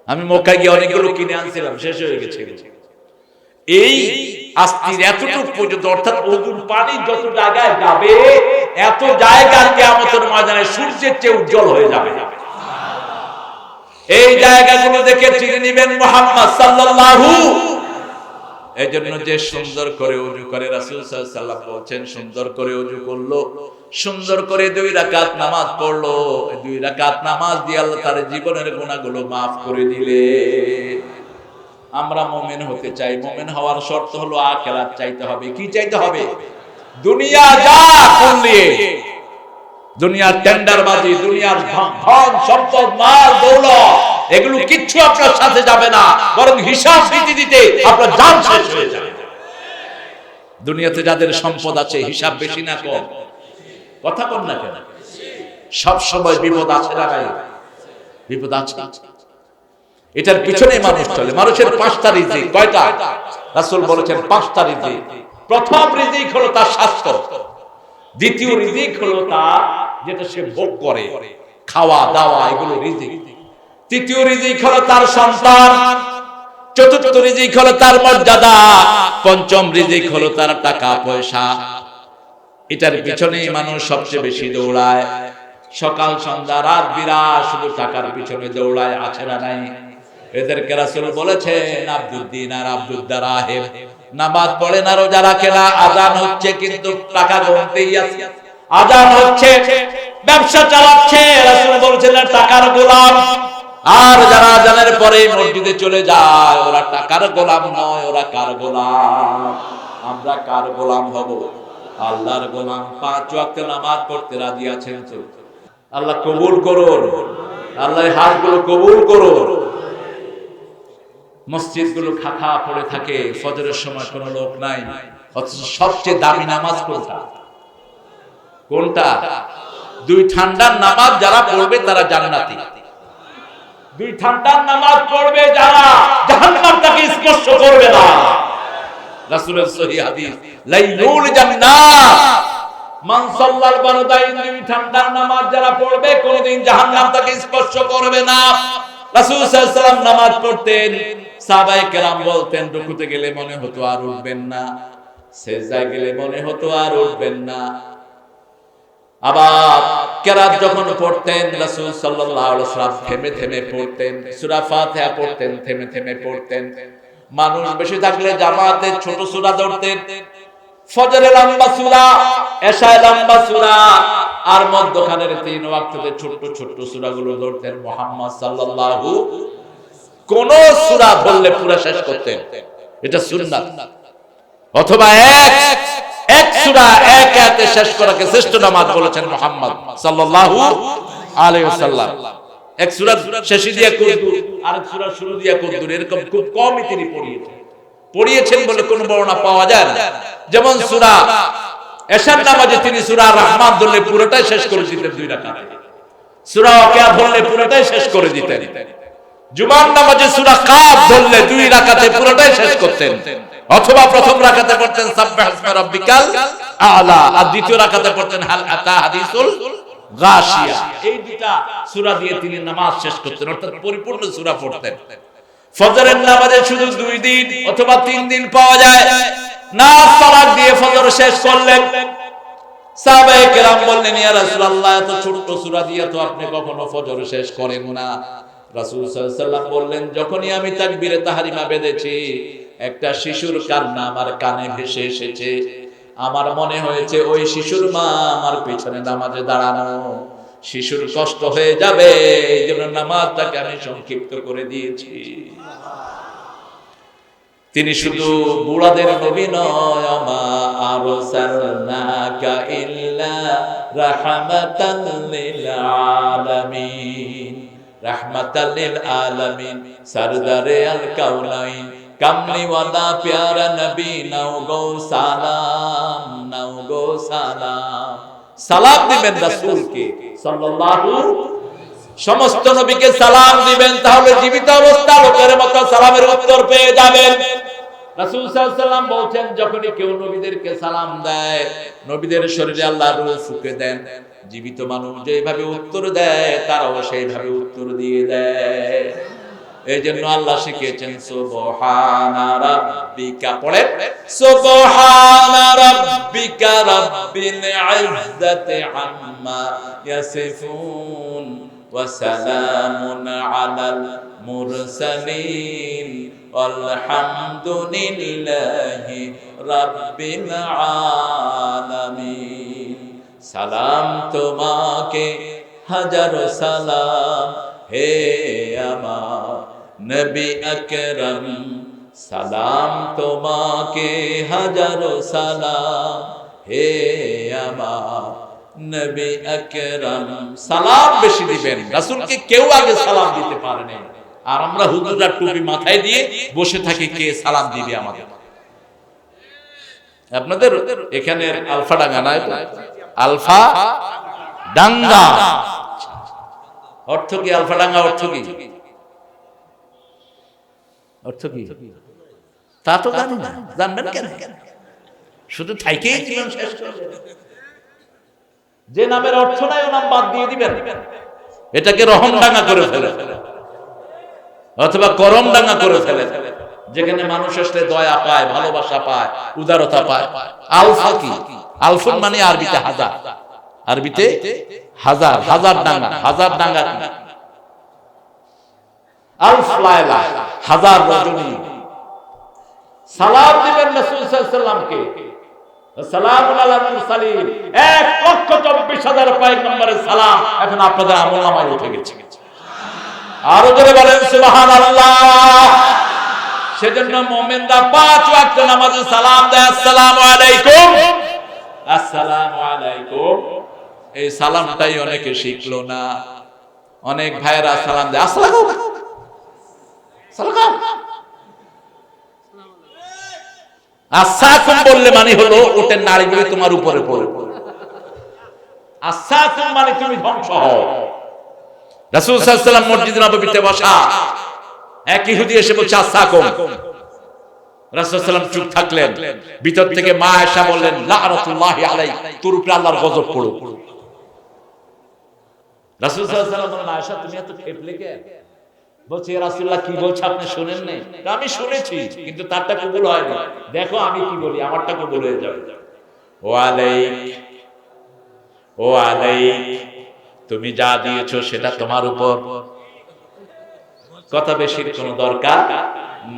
আমি মক্কায় গিয়ে অনেকগুলো কিনে আনছিলাম, শেষ হয়ে গেছে। এই আস্তির এতটুকু পর্যন্ত, অর্থাৎ ওজুর পানি যত জায়গায় যাবে এত জায়গা কিয়ামতের ময়দানে সূর্যের চেয়ে উজ্জ্বল হয়ে যাবে। এই জায়গাগুলো দেখে চিনে নেবেন মুহাম্মদ সাল্লাল্লাহু। এজন্য যে সুন্দর করে ওযু করে, রাসূল সাল্লাল্লাহু আলাইহি ওয়াসাল্লাম বলেন সুন্দর করে ওযু করলো, সুন্দর করে 2 রাকাত নামাজ পড়লো, 2 রাকাত নামাজ দিয়ে আল্লাহ তার জীবনের গুনাহগুলো maaf করে দিলে। আমরা মুমিন হতে চাই, মুমিন হওয়ার শর্ত হলো আখিরাত চাইতে হবে। কি চাইতে হবে? দুনিয়া যা করলে, দুনিয়ার টেন্ডারবাজি, দুনিয়ার ধন সম্পদ, মাল দৌলত, এগুলো কিচ্ছু আপনার সাথে যাবে না, বরং হিসাব দিতে দিতে আপনার জান শেষ হয়ে যাবে। দুনিয়াতে যাদের সম্পদ আছে হিসাব বেশি না কম? কথা বল না কেন? সব সময় বিপদ আছে না নাই? বিপদ আছে। এটার পিছনে মানুষ চলে। মানুষের 5টা রিজিক। কয়টা? রাসূল বলেছেন 5টা রিজিক। প্রথম রিজিক হলো তার স্বাস্থ্য, দ্বিতীয় রিজিক হলো তার যেটা সে ভোগ করে, খাওয়া দাওয়া, এগুলো রিজিক। তৃতীয় রিজিক হলো তার সন্তান, চতুর্থ রিজিক হলো তার মর্যাদা, পঞ্চম রিজিক হলো তার টাকা পয়সা। এটার পিছনেই মানুষ সবচেয়ে বেশি দৌড়ায়। সকাল সন্ধ্যা রাত বিরাত শুধু টাকার পিছনে দৌড়ায়, আছে না নাই? এদেরকে রাসূল বলেছেন আব্দুদ দিনার আব্দুদ দারাহিম। নামাজ পড়ে না, রোজা রাখে না, আযান হচ্ছে কিন্তু টাকা গুনতেই আছে। আযান হচ্ছে, ব্যবসা চালাচ্ছে, রাসূল বলেছেন টাকার গোলাম। আর যারা আযানের পরে মসজিদে চলে যায় ওরা টাকার গোলাম নয়, ওরা কার গোলাম? আমরা কার গোলাম হব? আল্লাহর গোলাম। 5 ওয়াক্ত নামাজ পড়তে রাজি আছেন তো? আল্লাহ কবুল করুন, আল্লাহ হাতগুলো কবুল করুন। মসজিদগুলো খাখা পড়ে থাকে, ফজরের সময় কোনো লোক নাই, অথচ সবচেয়ে দামি নামাজ কোনটা? কোনটা? 2 ঠান্ডার নামাজ যারা পড়বে তারা জান্নাতি। 2 ঠান্ডার নামাজ পড়বে যারা, জাহান্নামটাকে স্পর্শ করবে না। রাসূলের সহিহ হাদিস, লাইলুল জান্নাত মান সাল্লাল বারদাইন, 2 ঠান্ডার নামাজ যারা পড়বে কোনদিন জাহান্নামটাকে স্পর্শ করবে না। রাসূল সাল্লাল্লাহু আলাইহি ওয়াসাল্লাম নামাজ পড়তেন, সাহাবায়ে কেরাম বলতেন রুকুতে গেলে মনে হতো আর উঠবেন না, সিজদায় গেলে মনে হতো আর উঠবেন না। আবার কেরাত যখন পড়তেন রাসূল সাল্লাল্লাহু আলাইহি ওয়াসাল্লাম থেমে থেমে পড়তেন, সূরা ফাতিহা পড়তেন থেমে থেমে পড়তেন। মানুষ বেশি থাকলে জামাতে ছোট সূরা ধরতেন, ফজরে লম্বা সূরা, এশায় লম্বা সূরা, আর মধ্যখানের 3 ওয়াক্ততে ছোট ছোট সূরাগুলো ধরতেন। মুহাম্মদ সাল্লাল্লাহু কোন সূরা ধরলে পুরো শেষ করতেন, এটা সুন্নাত। অথবা এক সূরা এক আয়াতে শেষ করাকে শ্রেষ্ঠ নামাজ বলেছেন মুহাম্মদ সাল্লাল্লাহু আলাইহি ওয়াসাল্লাম। এক সূরা শেষে দিয়া কুরদুর, আরেক সূরা শুরু দিয়া কুরদুর, এরকম খুব কমই তিনি পড়িয়েছেন বলে কোন বর্ণনা পাওয়া যায় না। যেমন সূরা এশার নামাজে তিনি সূরা রহমান ধরলে পুরোটাই শেষ করে দিতেন 2 রাকাতে, সূরা ওয়াকিয়া ধরলে পুরোটাই শেষ করে দিতেন, জুমার নামাজে সূরা কাফ ধরলে 2 রাকাতে পুরোটাই শেষ করতেন। অথবা প্রথম রাকাতে পড়তেন সাব্বিহাসমা রাব্বিকাল আ'লা, আর দ্বিতীয় রাকাতে পড়তেন হাল আতা হাদিসুল গাশিয়া। এই দুটা সূরা দিয়ে তিনি নামাজ শেষ করতেন, অর্থাৎ পরিপূর্ণ সূরা পড়তেন। ফজরের নামাজে শুধু 2 দিন অথবা 3 দিন পাওয়া যায়, নামাজ তালাক দিয়ে ফজর শেষ করলেন। সাহাবায়ে কেরাম বললেন ইয়া রাসূলুল্লাহ, এত ছোট সূরা দিয়ে তো আপনি কখনো ফজর শেষ করেন না। রাসূল সাল্লাল্লাহু আলাইহি ওয়াসাল্লাম বললেন, যখনই আমি তাকবীরে তাহরিমা বেঁধেছি একটা শিশুর কান্না আমার কানে ভেসে এসেছে, আমার মনে হয়েছে ওই শিশুর মা আমার পিছনে নামাজে দাঁড়ানো, শিশুর কষ্ট হয়ে যাবে, এইজন্য নামাজটাকে আমি সংক্ষিপ্ত করে দিয়েছি। তিনি শুধু বুড়াদের নবী নয়, মা আরসালনাকা ইল্লা রাহমাতাল লিল আলামিন, রাহমাতাল লিল আলামিন, সরদারে আল কাউনাইন, কামলি ওয়ালা প্যারা নবী, নাও গো সালাম, নাও গো সালাম। সালাম দিবেন রাসূলকে সাল্লাল্লাহু, সমস্ত নবীকে সালাম দিবেন, তাহলে জীবিত অবস্থা লোকের মতো সালামের উত্তর পেয়ে যাবেন। রাসূল সাল্লাল্লাহু আলাইহি ওয়াসাল্লাম বলছেন, যখনই কেউ নবীদেরকে সালাম দেয়, নবীদের শরীরে আল্লাহ রূহ ফুঁকে দেন, জীবিত মানুষ যেভাবে উত্তর দেয় তারাও সেইভাবে উত্তর দিয়ে দেয়। এই জন্য আল্লাহ শিখিয়েছেন সুবহানা রাব্বিকা, পড়ে সুবহানা রাব্বিকা রাব্বিল ইজ্জাতি আম্মা ইয়াসিফুন ওয়া সালামুন আলাল মুরসালিন আলহামদুলিল্লাহি রাব্বিল আলামিন। সালাম তোমাকে হাজারো সালাম হে আমার নবী আকরাম, সালাম তোমাকে হাজারো সালাম হে আমার নবী আকরাম। সালাম বেশি দিবেন, রাসূলকে কেউ আগে সালাম দিতে পারে না, আর আমরা হুজুররা টুপি মাথায় দিয়ে বসে থাকি, কে সালাম দিবে আমাদের? আপনাদের এখানে আলফা ডাঙ্গা নাই? আলফা ডাঙ্গা অর্থ কি? আলফা ডাঙ্গা অর্থ কি? অর্থ কি তা তো জানি না, জানবেন কেন? শুধু থাইকেই জীবন শেষ করবে। যে নামের অর্থ নাই ও নাম বাদ দিয়ে দিবেন, এটাকে রহম ডাঙ্গা করে ফেলে অথবা করম ডাঙ্গা করে ফেলে, যেখানে মানুষ আসলে দয়া পায়, ভালোবাসা পায়, উদারতা পায়। আলফা কি? আলফুন মানে আরবিতে হাজার, আরবিতে হাজার, হাজার ডাঙ্গা। হাজার ডাঙ্গা কি? আলফ লায়লা, হাজার রজনী। সালাম দিবেন রাসূল সাল্লাল্লাহু আলাইহি ওয়াসাল্লামকে, সালামুন আলাল মুরসালিন, 1,24,000 পয়গম্বরের সালাম এখন আপনাদের আমলনামায় উঠে গেছে। আরো জোরে বলেন সুবহানাল্লাহ। সেজন্য মুমিনরা 5 ওয়াক্ত নামাজে সালাম দেয়, আসসালামু আলাইকুম, আসসালামু আলাইকুম। এই সালামটাই অনেকে শিখলো না। অনেক ভাইরা সালাম দেয় আসসালামু আলাইকুম, আসসালাম বললে মানে হলো ওটার নাড়িগুলো তোমার উপরে পড়ে। আসসালাম মানে তুমি ধ্বংস হও। রাসূল সাল্লাল্লাহু আলাইহি ওয়াসাল্লাম মসজিদে নববীতে বসা, এক ইহুদি এসে বলছে আসসালাম। রাসূল সাল্লাল্লাহু আলাইহি ওয়াসাল্লাম চুপ থাকলেন। ভিতর থেকে মা আয়েশা বললেন, লাআনাতুল্লাহি আলাইহি, তোর উপরে আল্লাহর গজব পড়ুক। রাসূল সাল্লাল্লাহু আলাইহি ওয়াসাল্লাম বললেন, আয়েশা তুমি এত খেপলে কেন? বলছে, ইয়া রাসূলুল্লাহ কি বলছে আপনি শুনেন নাই? আমি শুনেছি, কিন্তু তারটা কবুল হয়নি। দেখো আমি কি বলি, আমারটা কবুল হয়ে যাবে। ও আলাইক, ও আলাইক, তুমি যা দিয়েছো সেটা তোমার উপর, কথা বেশির কোনো দরকার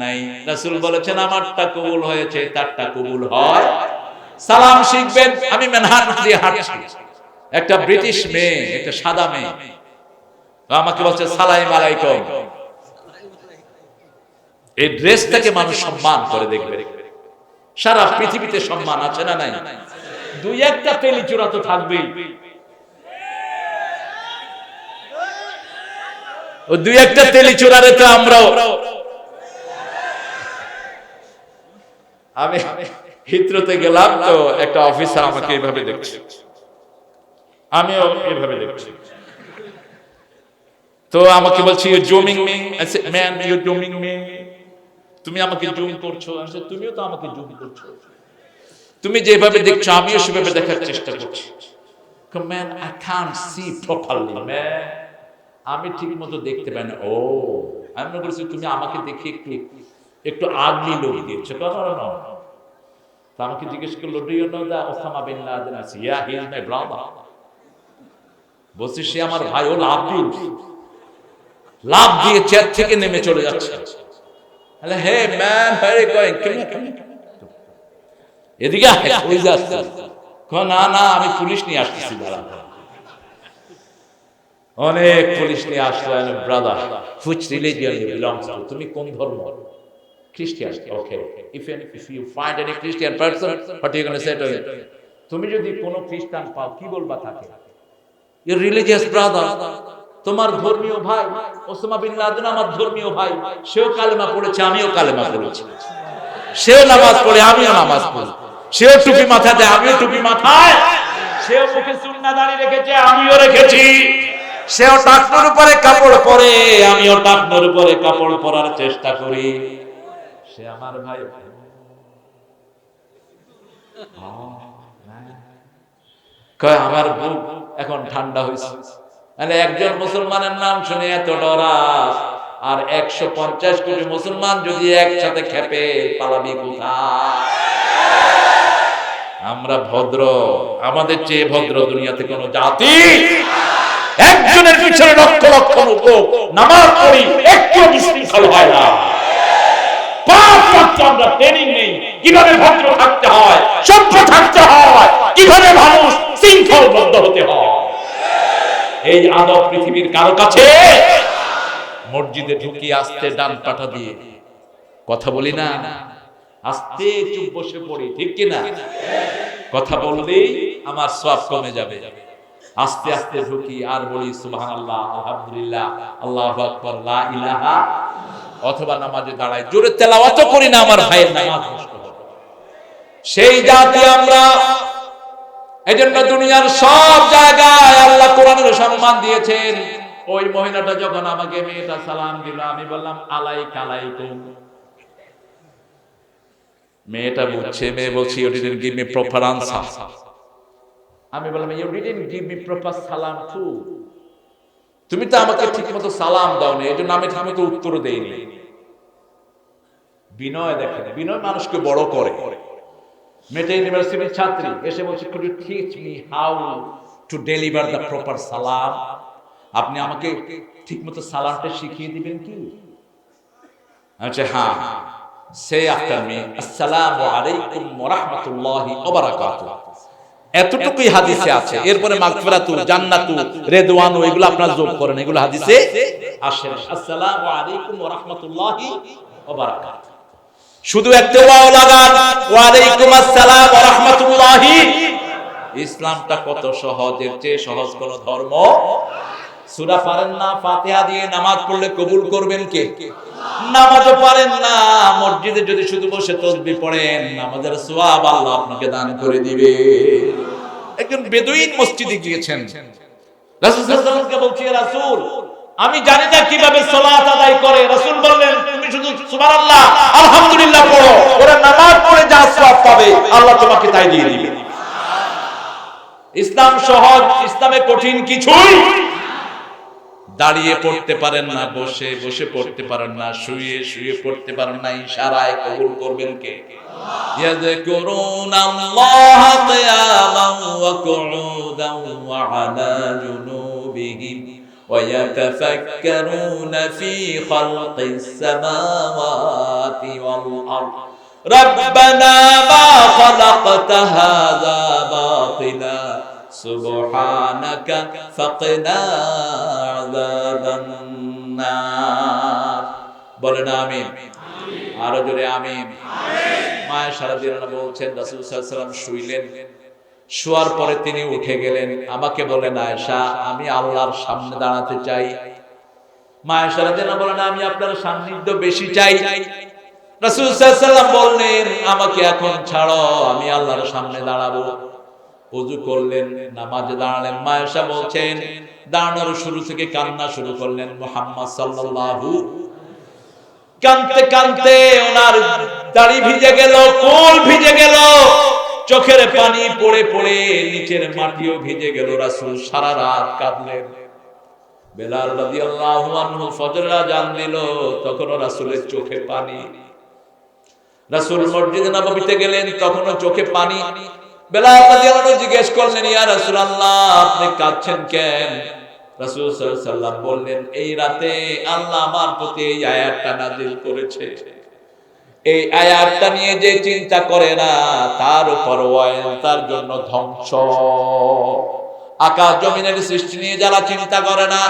নাই। রাসূল বলেছেন আমারটা কবুল হয়েছে, তারটা কবুল হয়। সালাম শিখবেন। আমি মেনহাট দিয়ে হাঁটছি, একটা ব্রিটিশ মেয়ে, একটা সাদা মেয়ে আমাকে বলছে সালাম আলাইকুম। এই ড্রেসটাকে মানুষ সম্মান করে দেখবে। সারা পৃথিবীতে সম্মান আছে না নাই? দুই একটা তেলিচূড়া তো থাকবেই। ও দুই একটা তেলিচূড়ারে তো আমরাও। আমি হিথ্রোতে গেলাম, তো একটা অফিসার আমাকে এইভাবে দেখছে, আমিও এইভাবে দেখছি। তো আমাকে বলছি you zooming me, I say man you zooming me, তুমি আমাকে জুম করছো। আমি বলছি তুমিও তো আমাকে জুম করছো, তুমি যেভাবে দেখছো আমিও সেভাবে দেখার চেষ্টা করছি। Man I can't see properly, man আমি ঠিক মতো দেখতে পাই না। ও আমি মনে করছি তুমি আমাকে দেখে একটু আগলি লোক দিয়েছো। তো আমাকে জিজ্ঞেস করলো, do you know the Osama bin Laden? আছে, yeah he is my brother. বলছি সে আমার ভাই। ও লাভ দিয়ে চেয়ার থেকে নেমে চলে যাচ্ছে। Hey man, where are you going? এদিকে ওই যাচ্ছে। না না, আমি পুলিশ নিয়ে আসতেছি, দাঁড়া। অনেক পুলিশ নিয়ে আসলো। Brother, which religion you belongs to? তুমি কোন ধর্ম? খ্রিস্টান। Okay, if you find any Christian person, what you gonna say to him? তুমি যদি কোনো খ্রিস্টান পাও কি বলবা তাকে? ইউ রিলিজিয়াস ব্রাদার, তোমার ধর্মীয় ভাই ওসামা বিন লাদেন আমার ধর্মীয় ভাই, সেও কালেমা পড়েছে, আমিও কালেমা পড়েছি, সেও নামাজ পড়ে, আমিও নামাজ পড়ি, সেও টুপি মাথায় দেয়, আমিও টুপি মাথায়, সেও মুখে সুন্নাহ দাড়ি রেখেছে, আমিও রেখেছি, সেও টাকনোর উপরে কাপড় পরে, আমিও টাকনোর উপরে কাপড় পরার চেষ্টা করি, সে আমার ভাই। কয় আমার বুক এখন ঠান্ডা হয়েছে। মানে একজন মুসলমানের নাম শুনে এত ডরাস, আর 150 কোটি মুসলমান যদি একসাথে খেপে, পালাবি কোথায়? আমরা ভদ্র, আমাদের চেয়ে ভদ্র দুনিয়াতে কোন জাতি, একজনের পিছনে লক্ষ লক্ষ লোক নামাজ পড়ি, একটু বিশৃঙ্খল হয় না। আমরা ট্রেনিং নেই কিভাবে ভদ্র থাকতে হয়, সভ্য থাকতে হয়, কিভাবে মানুষ শৃঙ্খলবদ্ধ হতে হয়। এই আদব পৃথিবীর কারো কাছে। মসজিদে ঢুকি আস্তে ডান পাটা দিয়ে কথা বলি না, আস্তে চুপ বসে পড়ি, ঠিক কিনা? কথা বললেই আমার সওয়াব কমে যাবে। আস্তে আস্তে ঢুকি আর বলি সুবহানাল্লাহ, আলহামদুলিল্লাহ, আল্লাহু আকবার, লা ইলাহা, অথবা নামাজে দাঁড়াই, জোরে তেলাওয়াত করি না, আমার ভাইয়ের নামাজ নষ্ট হবে। সেই জাতি আমরা। এজন্য দুনিয়ার সব জায়গায় আল্লাহ কোরআনের সম্মান দিয়েছেন। ওই মহিলাটা যখন আমাকে মেয়েটা সালাম দিল, আমি বললাম আলাইকা আলাইকুম। মেয়েটা বুঝছে, মেয়ে বলছে you didn't give me proper answer. আমি বললাম you didn't give me proper সালাম টু। তুমি তো আমাকে ঠিকমতো সালাম দাওনি, এজন্য আমি ঠিকমতো উত্তর দেইনি। বিনয় দেখেন, বিনয় মানুষকে বড় করে। মেটা ইউনিভার্সিটির ছাত্রী এসে বলছে could you teach me how to deliver the proper সালাম? আপনি আমাকে ঠিকমতো সালামটা শিখিয়ে দিবেন কি? আচ্ছা হ্যাঁ, say after me আসসালামু আলাইকুম ওয়া রাহমাতুল্লাহি ওয়া বারাকাতুহু। এতটুকুই হাদিসে আছে। এরপরে মাগফিরাতু, জান্নাতু, রিদওয়ানু এগুলো আপনারা যোগ করেন, এগুলো হাদিসে আসে। আসসালামু আলাইকুম ওয়া রাহমাতুল্লাহি ওয়া বারাকাতুহু। শুধু একটা ওয়াও লাগান, ওয়া আলাইকুম আসসালাম ওয়া রাহমাতুল্লাহি। ইসলামটা কত সহজ, এর চেয়ে সহজ কোন ধর্ম। সূরা পারেন না, ফাতিহা দিয়ে নামাজ পড়লে কবুল করবেন কে? নামাজও পারেন না, মসজিদে যদি শুধু বসে তাসবিহ পড়েন, নামাজের সওয়াব আল্লাহ আপনাকে দান করে দিবে। একজন বেদুইন মসজিদে গিয়েছেন, রাসূল সাল্লাল্লাহু আলাইহি ওয়াসাল্লামকে বলছে, ইয়া রাসূল, আমি জানি না কিভাবে সালাত আদায় করে। রাসূল বললেন, তুমি শুধু সুবহানাল্লাহ আলহামদুলিল্লাহ পড়ো, ওরা নামাজ পড়ে যা সওয়াব পাবে আল্লাহ তোমাকে তাই দিয়ে দিবে। ইসলাম সহজ, ইসলামে কঠিন কিছুই। দাঁড়িয়ে পড়তে পারেন না, বসে বসে পড়তে পারেন না, শুয়ে শুয়ে পড়তে পারেন না, ইশারায় কবুল করবেন কে? ইয়াযকুরুনাল্লাহ কিয়ামান ওয়া কুউদান ওয়া আলা জুনুবিহিম ওয়া ইয়াতাফাক্কারুনা ফি খালকিস সামাওয়াতি ওয়াল আরদ রাব্বানা মা খালাকতা হাযা বাতিলা সুবহানাকা ফাকিনা আযাবান নার। বলেন আমিন। আরো জোরে আমিন। আয়েশা রাদিয়াল্লাহু আনহা বলছেন, রাসূল সাল্লাল্লাহু আলাইহি ওয়াসাল্লাম শুইলেন, শোয়ার পরে তিনি উঠে গেলেন। আমাকে বলেন, আয়েশা আমি আল্লাহর সামনে দাঁড়াতে চাই। আয়েশা রাদিয়াল্লাহু আনহা বলেন, আমি আপনার সান্নিধ্য বেশি চাই। রাসূল সাল্লাল্লাহু আলাইহি ওয়াসাল্লাম বললেন, আমাকে এখন ছাড়ো, আমি আল্লাহর সামনে দাঁড়াবো। ওযু করলেন, নামাজে দাঁড়ালেন। আয়েশা বলছেন, দাঁড়ানোর শুরু থেকে কান্না শুরু করলেন। মুহাম্মদ সাল্লাল্লাহু, কাঁদতে কাঁদতে ওনার দাড়ি ভিজে গেল, কোল ভিজে গেল, চোখের পানি পড়ে পড়ে নিচের মাটিও ভিজে গেল। রাসূল সারা রাত কাঁদলেন। বেলাল রাদিয়াল্লাহু আনহু ফজরের আযান দিল, তখনও রাসূলের চোখে পানি। রাসূল মসজিদে নববীতে গেলেন, তখনও চোখে পানি। বেলাল রাদিয়াল্লাহু আনহু জিজ্ঞেস করলেন, ইয়া রাসূলুল্লাহ আপনি কাঁদছেন কেন? রাসূল সাল্লাল্লাহু আলাইহি ওয়াসাল্লাম বললেন, এই রাতে আল্লাহ আমার প্রতি এই আয়াতটা নাযিল করেছে। এই আয়াতটা নিয়ে যে চিন্তা করে না তার উপর তার জন্য ধ্বংস। আকাশ জমিনের সৃষ্টি নিয়ে যারা চিন্তা করে না,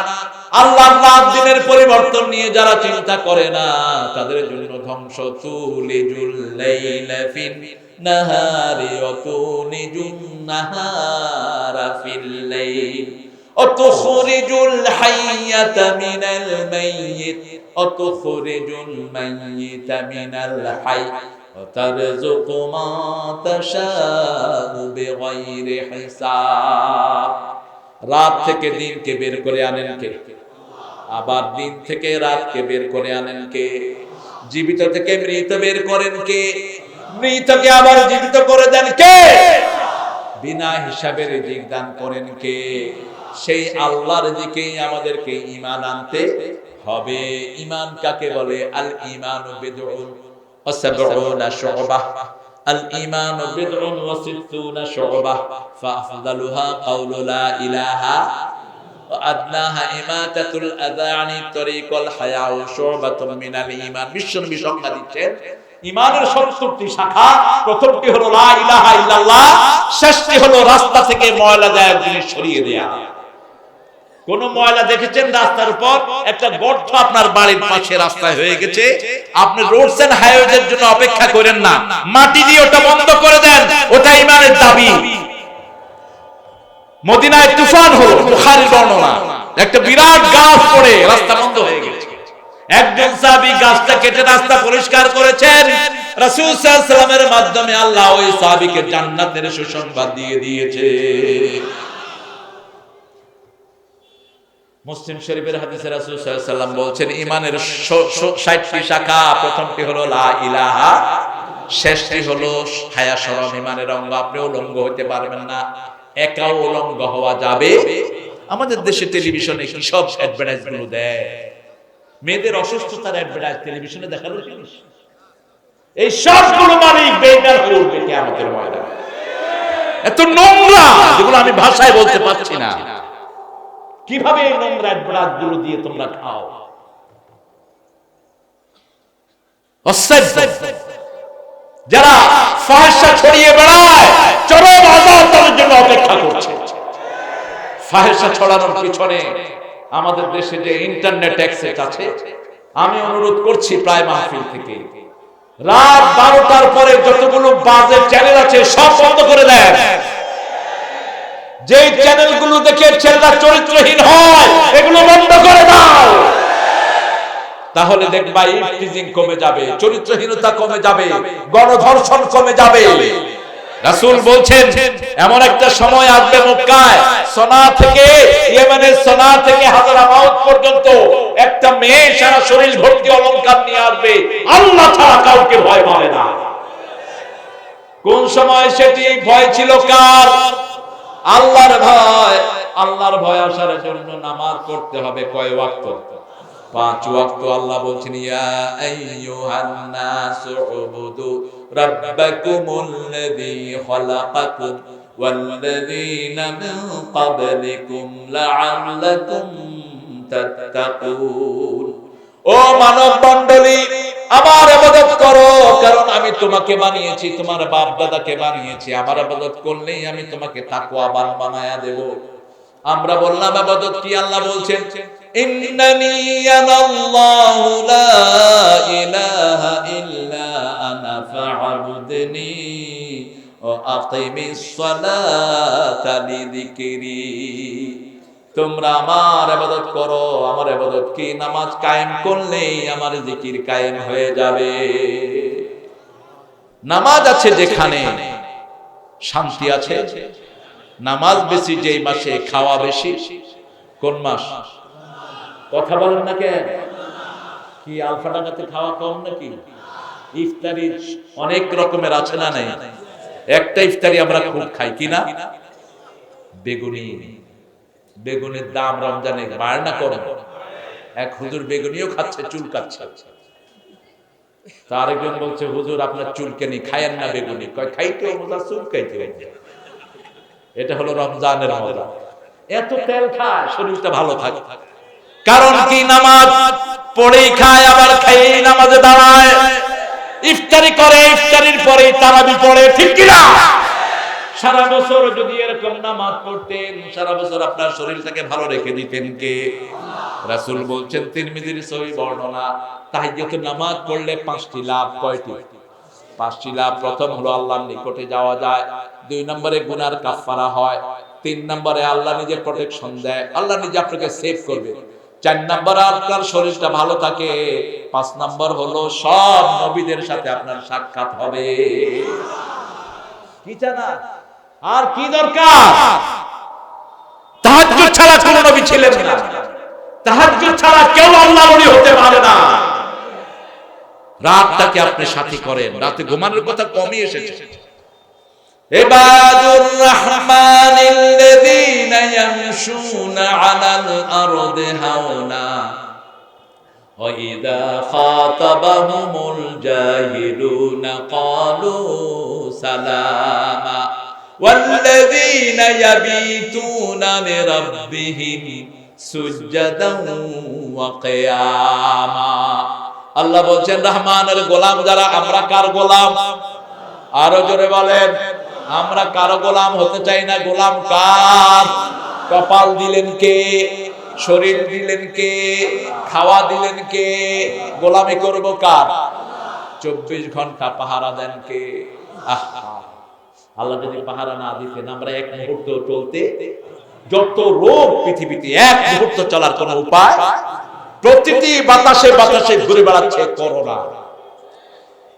আল্লাহর রাত দিনের পরিবর্তন নিয়ে যারা চিন্তা করে না, তাদের জন্য ধ্বংস। তুলিজুল লাইলা ফিন নাহারি ওয়া তুলিজুন নাহারা ফিল লাইল অতুখরিজুল হাইয়াতা মিনাল মাইয়িত অতুখরিজুল মাইয়িতা মিনাল হাই ওয়াতারযুকু মা তাশাউ বিগাইরি হিসাব। রাত থেকে দিনকে বের করে আনেন কে? আবার দিন থেকে রাতকে বের করে আনেন কে? জীবিত থেকে মৃত বের করেন কে? মৃতকে আবার জীবিত করে দেন কে? বিনা হিসাবে রিজিক দান করেন কে? সেই আল্লাহর দিকেই আমাদেরকে ঈমান আনতে হবে। ঈমান কাকে বলে? আল ঈমানু বিদউন ওয়া সাবউনা শু'বাহ। আল ঈমানু বিদউন ওয়া সিত্তুনা শু'বাহ ফাআফদালুহা কাউলু লা ইলাহা ওয়া আদনাহা ইমাতাতুল আযা আনিত তরিকুল হায়াউ শু'বাতুম মিনাল ঈমান। বিশ্বনবী সংজ্ঞা দিচ্ছেন ঈমানের 70টি শাখা। প্রথমটি হলো লা ইলাহা ইল্লাল্লাহ, শেষটি হলো রাস্তা থেকে ময়লাদায়ক জিনিস সরিয়ে দেয়া। কোন ময়লা দেখেছেন রাস্তার উপর? একটা গর্ত আপনার বাড়ির পাশে রাস্তায় হয়ে গেছে, আপনি রোডস এন্ড হাইওয়েজের জন্য অপেক্ষা করেন না, মাটি দিয়ে ওটা বন্ধ করে দেন। ওটা ঈমানের দাবি। মদিনায় তুফান হলো, বুখারীর বর্ণনা, একটা বিরাট গাছ পড়ে রাস্তা বন্ধ হয়ে গেছে। একজন সাহাবী গাছটা কেটে রাস্তা পরিষ্কার করেছেন। রাসূল সাল্লাল্লাহু আলাইহি ওয়াসাল্লামের মাধ্যমে আল্লাহ ওই সাহাবীকে জান্নাতের সুসংবাদ দিয়ে দিয়েছে। মুসলিম শরীফের হাদিসে রাসূল সাল্লাল্লাহু আলাইহি ওয়াসাল্লাম বলছেন ঈমানের 60টি শাখা। প্রথমটি হলো লা ইলাহা, শেষটি হলো হায়া শরম। ঈমানের অঙ্গ। আপনি উলঙ্গ হতে পারবেন না, একাও উলঙ্গ হওয়া যাবে। আমাদের দেশে টেলিভিশনে কি সব অ্যাডভার্টাইজ গুলো দেয়, মেয়েদের অসুস্থতার অ্যাডভার্টাইজ টেলিভিশনে দেখানো জিনিস। এই সবগুলো মালিক বেইমান হয়ে উঠবে কিয়ামতের ময়দানে। এত নোংরা যেগুলো আমি ভাষায় বলতে পারছি না। কিভাবে এই নোংরা অ্যাডভার্টাইজ গুলো দিয়ে তোমরা খাও? যারা ফাহিশা ছড়িয়ে বেড়ায় চরম আযাব তাদের জন্য অপেক্ষা করছে। ফাহিশা ছড়ানোর পিছনে আমাদের দেশে যে ইন্টারনেট অ্যাক্সেস আছে, আমি অনুরোধ করছি প্রায় মাহফিল থেকে রাত 12টার পরে যতগুলো বাজে চ্যানেল আছে সব বন্ধ করে দেন। যে চ্যানেলগুলো দেখে ছেলেরা চরিত্রহীন হয় এগুলো বন্ধ করে দাও। তাহলে দেখবা ইফটিজিং কমে যাবে, চরিত্রহীনতা কমে যাবে, গণধর্ষণ কমে যাবে। রাসূল বলছেন এমন একটা সময় আসবে মক্কায়, সোনা থেকে ইয়েমেনের সোনা থেকে হাজারাবাদ পর্যন্ত একটা মেয়ে সারা শরীর ভর্তি অলংকার নিয়ে আসবে, আল্লাহ ছাড়া কাউকে ভয় পাবে না। কোন সময় সেটি ভয় ছিল কার? আল্লাহর ভয়। আল্লাহর ভয় আসার জন্য নামাজ পড়তে হবে কয় ওয়াক্ত? 5 ওয়াক্ত। আল্লাহ বলছেন ইয়া আইয়ুহান নাসু উবুদু রাব্বাকুমুল্লাযী খালাকাকুম ওয়াল্লাযীনা মিন ক্বাবলিকুম লাআল্লাকুম তাত্তাকুন। ও মানব মণ্ডলী, আমার ইবাদত করো, কারণ আমি তোমাকে বানিয়েছি, তোমার বাপ দাদাকে বানিয়েছি। আমার ইবাদত করলেই আমি তোমাকে তাকওয়াবান বানায়া দেব। আমরা বললাম ইবাদত কি? আল্লাহ বলছেন ইন্নানি আনাল্লাহু লা ইলাহা ইল্লা আনা ফা'বুদনি ওয়া আকিমিস সালাতা লিযিকরি। তোমরা আমার ইবাদত করো। আমার ইবাদত কি? নামাজ কায়েম করলেই আমার জিকির কায়েম হয়ে যাবে। নামাজ আছে যেখানে শান্তি আছে। নামাজ বেশি যেই মাসে, খাওয়া বেশি। কোন মাস? কথা বলেন না কেন? কি আলফা টাকাতে খাওয়া কম নাকি? ইফতারি অনেক রকমের আছে না নাই? একটা ইফতারি আমরা খুব খাই কি না? বেগুনি। বেগুনের দাম রমজানে বাড়ে না কম? এক হুজুর বেগুনিও খাচ্ছে, চুল কাটছে। তার একজন বলছে হুজুর আপনার চুলকানি, খায়েন না বেগুনি। কয় খাইতে মজা, চুল খাইতে মজা। এটা হলো রমজানের মজা। এত তেল খায় শরীরটা ভালো থাকে। কারণ কি? নামাজ পড়েই খায়, আবার খাইয়েই নামাজে দাঁড়ায়। ইফতারি করে, ইফতারির পরে তারাবি পড়ে, ঠিক কি না? সারা বছর যদি এরকম নামাজ পড়তেন, সারা বছর আপনার শরীরটাকে ভালো রেখে দিতেন কে? রাসূল বলছেন তিরমিজির সহিহ বর্ণনা, তাহিজ্জুদের নামাজ পড়লে 5টি লাভ। কয়টি? 5টি লাভ। প্রথম হলো আল্লাহর নিকটে যাওয়া যায়। 2 নম্বরে গুনার কাফারা হয়। 3 নম্বরে আল্লাহ নিজে প্রোটেকশন দেয়, আল্লাহ নিজে আপনাকে সেভ করবে। 4 নম্বরে আপনার শরীরটা ভালো থাকে। 5 নম্বর হলো সব নবীদের সাথে আপনার সাক্ষাৎ হবে। কি জানা আর কি দরকার? তাহাজ্জুদ ছাড়া কোন নবী ছিলেন না, তাহাজ্জুদ ছাড়া কেউ আল্লাহর ওলি হতে পারে না। রাতটাকে আপনি সাথী করেন, রাতে ঘুমানোর কথা কমই এসেছে। ইবাদুর রহমানিল্লাযীনা ইয়ামশুনা আলাল আরদি হাওনা ওয়া ইযা খাতাবাহুমুল জাহিলুনা ক্বালু সালামা ওয়াল্লাযীনা ইয়াবিতুনা লিরাব্বিহিম সুজদান ওয়া কিয়ামা। আল্লাহ বলছেন রহমানের গোলাম যারা, আমরা কার গোলাম? আরো জোরে বলেন, আমরা কারো গোলাম হতে চাই না। গোলাম কার? কপাল দিলেন কে? শরীর দিলেন কে? খাওয়া দিলেন কে? গোলামি করব কার? 24 ঘন্টা পাহারা দেন কে? আল্লাহ যদি পাহারা না দিতেন আমরা এক মুহূর্ত চলতে, যত রোগ পৃথিবীতে এক মুহূর্ত চলার কোন উপায়, প্রতিটি বাতাসে বাতাসে ঘুরে বেড়াচ্ছে করোনা।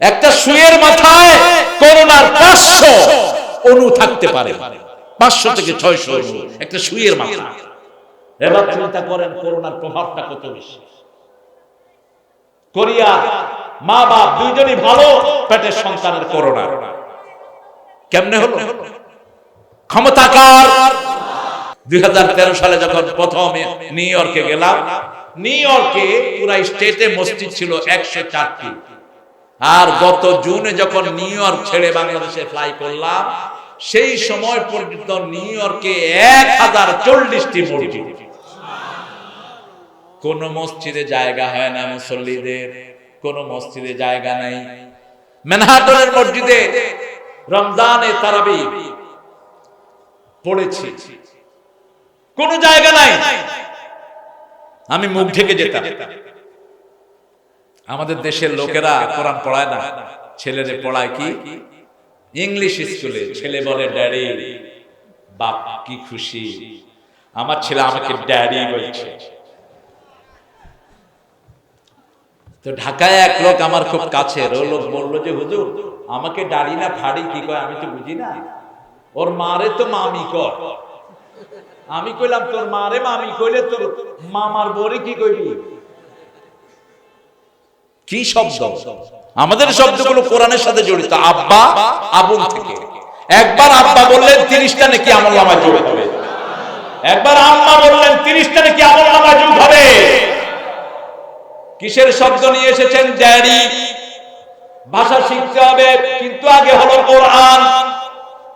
একটা সুইয়ের মাথায় করোনার 500 অণু থাকতে পারে, 500 থেকে 600 অণু একটা সুইয়ের মাথা। এবার চিন্তা করেন করোনার প্রভাবটা কত বেশি। কোরিয়া মা বাপ দুইজনই ভালো, পেটের সন্তানের করোনা। কেমনে হলো? ক্ষমতাকার। 2013 সালে যখন প্রথম নিউ ইয়র্কে গেলাম, নিউ ইয়র্কে পুরা স্টেটে মসজিদ ছিল 104টি। আর গত জুনে যখন নিউ ইয়র্ক ছেড়ে বাংলাদেশে ফ্লাই করলাম, সেই সময় পর্যন্ত নিউ ইয়র্কে 1040টি মসজিদ। কোন মসজিদে জায়গা হয় না মুসল্লিদের, কোন মসজিদে জায়গা নাই। ম্যানহাটনের মসজিদে রমজানে তারাবি পড়েছি, কোন জায়গা নাই। আমি মুখ ঢেকে যেতাম। আমাদের দেশের লোকেরা কোরআন পড়ায় না, ছেলেদের পড়ায় কি? ইংলিশ স্কুলে। ছেলে বলে ড্যাডি, বাপ কি খুশি, আমার ছেলে আমাকে ড্যাডি বলছে। তো ঢাকায় এক লোক আমার খুব কাছের, ও লোক বললো যে হুজুর আমাকে ড্যাডি না ফাড়ি কি কয় আমি তো বুঝি না, ওর মারে তো মামি কর। আমি কইলাম তোর মারে মামি কইলে তোর মামার বরে কি কইবি? কি শব্দ? আমাদের শব্দগুলো কোরআনের সাথে জড়িত। আব্বা আবুল থেকে একবার আব্বা বললেন 30টা নাকি আমলনামায় যোগ হবে, একবার আম্মা বললেন 30টা নাকি আমলনামায় যোগ হবে। কিসের শব্দ নিয়ে এসেছেন? ড্যাডি। ভাষা শিখতে হবে, কিন্তু আগে হলো কোরআন।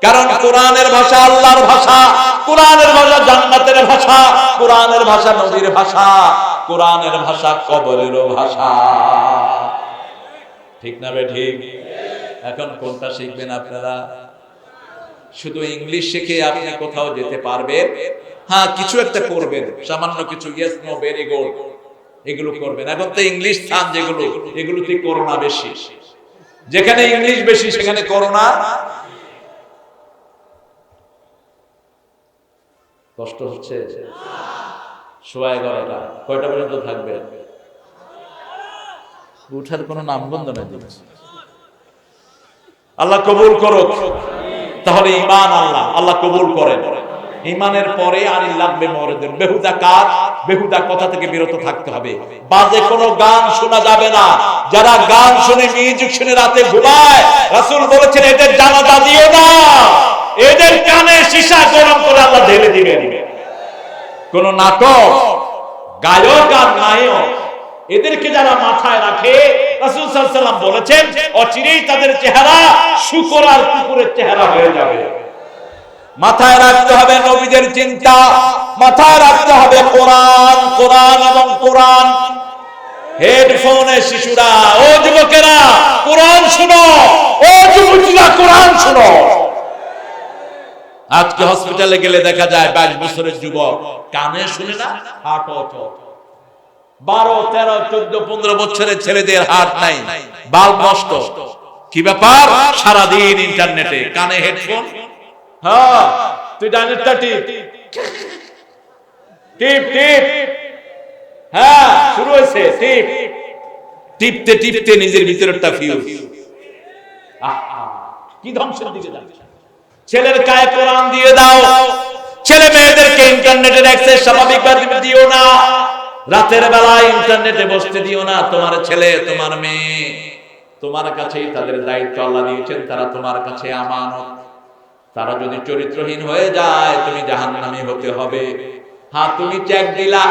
কারণ কোরআনের ভাষা আল্লাহর ভাষা, কোরআনের ভাষা জান্নাতের ভাষা, কোরআনের ভাষা নবীর ভাষা, কোরআনের ভাষা কবরেরও ভাষা। ঠিক না বে ঠিক? এখন কোনটা শিখবেন আপনারা? শুধু ইংলিশ শিখে আপনি কোথাও যেতে পারবেন? হ্যাঁ, কিছু একটা করবেন, সামান্য কিছু ইয়েস নো ভেরি গুড এগুলো করবেন। এখন তো ইংলিশ স্থান যেগুলো, এগুলোতে করোনা বেশি। যেখানে ইংলিশ বেশি সেখানে করোনা। কষ্ট হচ্ছে? 11:15 কয়টা পর্যন্ত থাকবে? উঠার কোনো নামগন্ধ নাই। আল্লাহ কবুল করুক। তাহলে ঈমান আল্লাহ কবুল করেন। ঈমানের পরে আনিল লাগবে মওরিদিন, বেহুদা কাজ, বেহুদা কথা থেকে বিরত থাকতে হবে। বাজে কোনো গান শোনা যাবে না। যারা গান শুনে, মিউজিক শুনে রাতে ঘুমায়, রাসূল বলেছেন এদের জানাজা দিও না, এদের কানে সীসা গরম করে আল্লাহ ঢেলে দিবেন। কোন নাটক, গায়ক আর নায়ক, এদেরকে যারা মাথায় রাখে, রাসূল সাল্লাল্লাহু আলাইহি ওয়াসাল্লাম বলেছেন অচিরেই তাদের চেহারা শূকর আর কুকুরের চেহারা হয়ে যাবে। মাথায় রাখতে হবে নবীদের চিন্তা, মাথায় রাখতে হবে কোরআন, কোরআন এবং কোরআন। হেডফোনে শিশুরা, ও যুবকেরা কোরআন শুনো, ও যুবতীরা কোরআন শুনো। আজকে হসপিটালে গেলে দেখা যায় 22 বছরের যুবক কানে শুনে না, হার্ট অচল। 12, 13, 14, 15 বছরের ছেলেদের হার্ট নাই, বাল্ব নষ্ট। কি ব্যাপার? সারাদিন ইন্টারনেটে, কানে হেডফোন। হ্যাঁ, তুই ডানেরটা টিপ টিপ টিপ, হ্যাঁ শুরু হয়েছে টিপ, টিপতে টিপতে নিজের ভিতরটা ফিউজ। কি ধ্বংসের দিকে যাচ্ছে। ছেলের গায়ে কোরআন দিয়ে দাও, ছেলে মেয়েদেরকে ইন্টারনেটের অ্যাক্সেস স্বাভাবিকভাবে দিও না, রাতের বেলায় ইন্টারনেটে বসতে দিও না। তোমার ছেলে তোমার মেয়ে তোমার কাছেই তাদের দায়িত্ব আল্লাহ দিয়েছেন, তারা তোমার কাছে আমানত। তারা যদি চরিত্রহীন হয়ে যায় তুমি জাহান্নামী হতে হবে। হ্যাঁ তুমি চেক দিলা,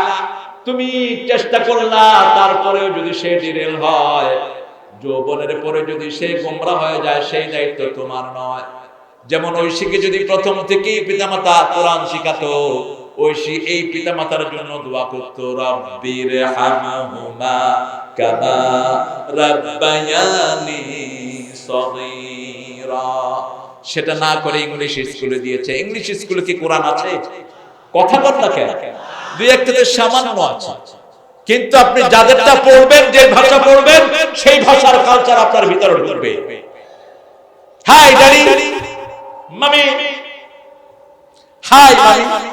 তুমি চেষ্টা করলা, তারপরেও যদি সে ডিরেল হয়, যৌবনের পরে যদি সে গোমরা হয়ে যায়, সেই দায়িত্ব তোমার নয়। যেমন ঐশীকে যদি প্রথম থেকেই পিতামাতা কোরআন শিখাতো, ঐশী এই পিতামাতার জন্য দোয়া করতো, রব্বির হামহুমা কামা রাব্বায়ানি সগীরা। সেটা না করে ইংলিশ স্কুলে দিয়েছে। ইংলিশ স্কুলে কি কোরআন আছে? কথা বল না কেন? দুই একটাতে সামান্য আছে, কিন্তু আপনি যাদেরটা পড়বেন, যে ভাষা পড়বেন, সেই ভাষার কালচার আপনার ভিতরে ঢুকবে। হাই ড্যাডি, মামি, হাই মামি।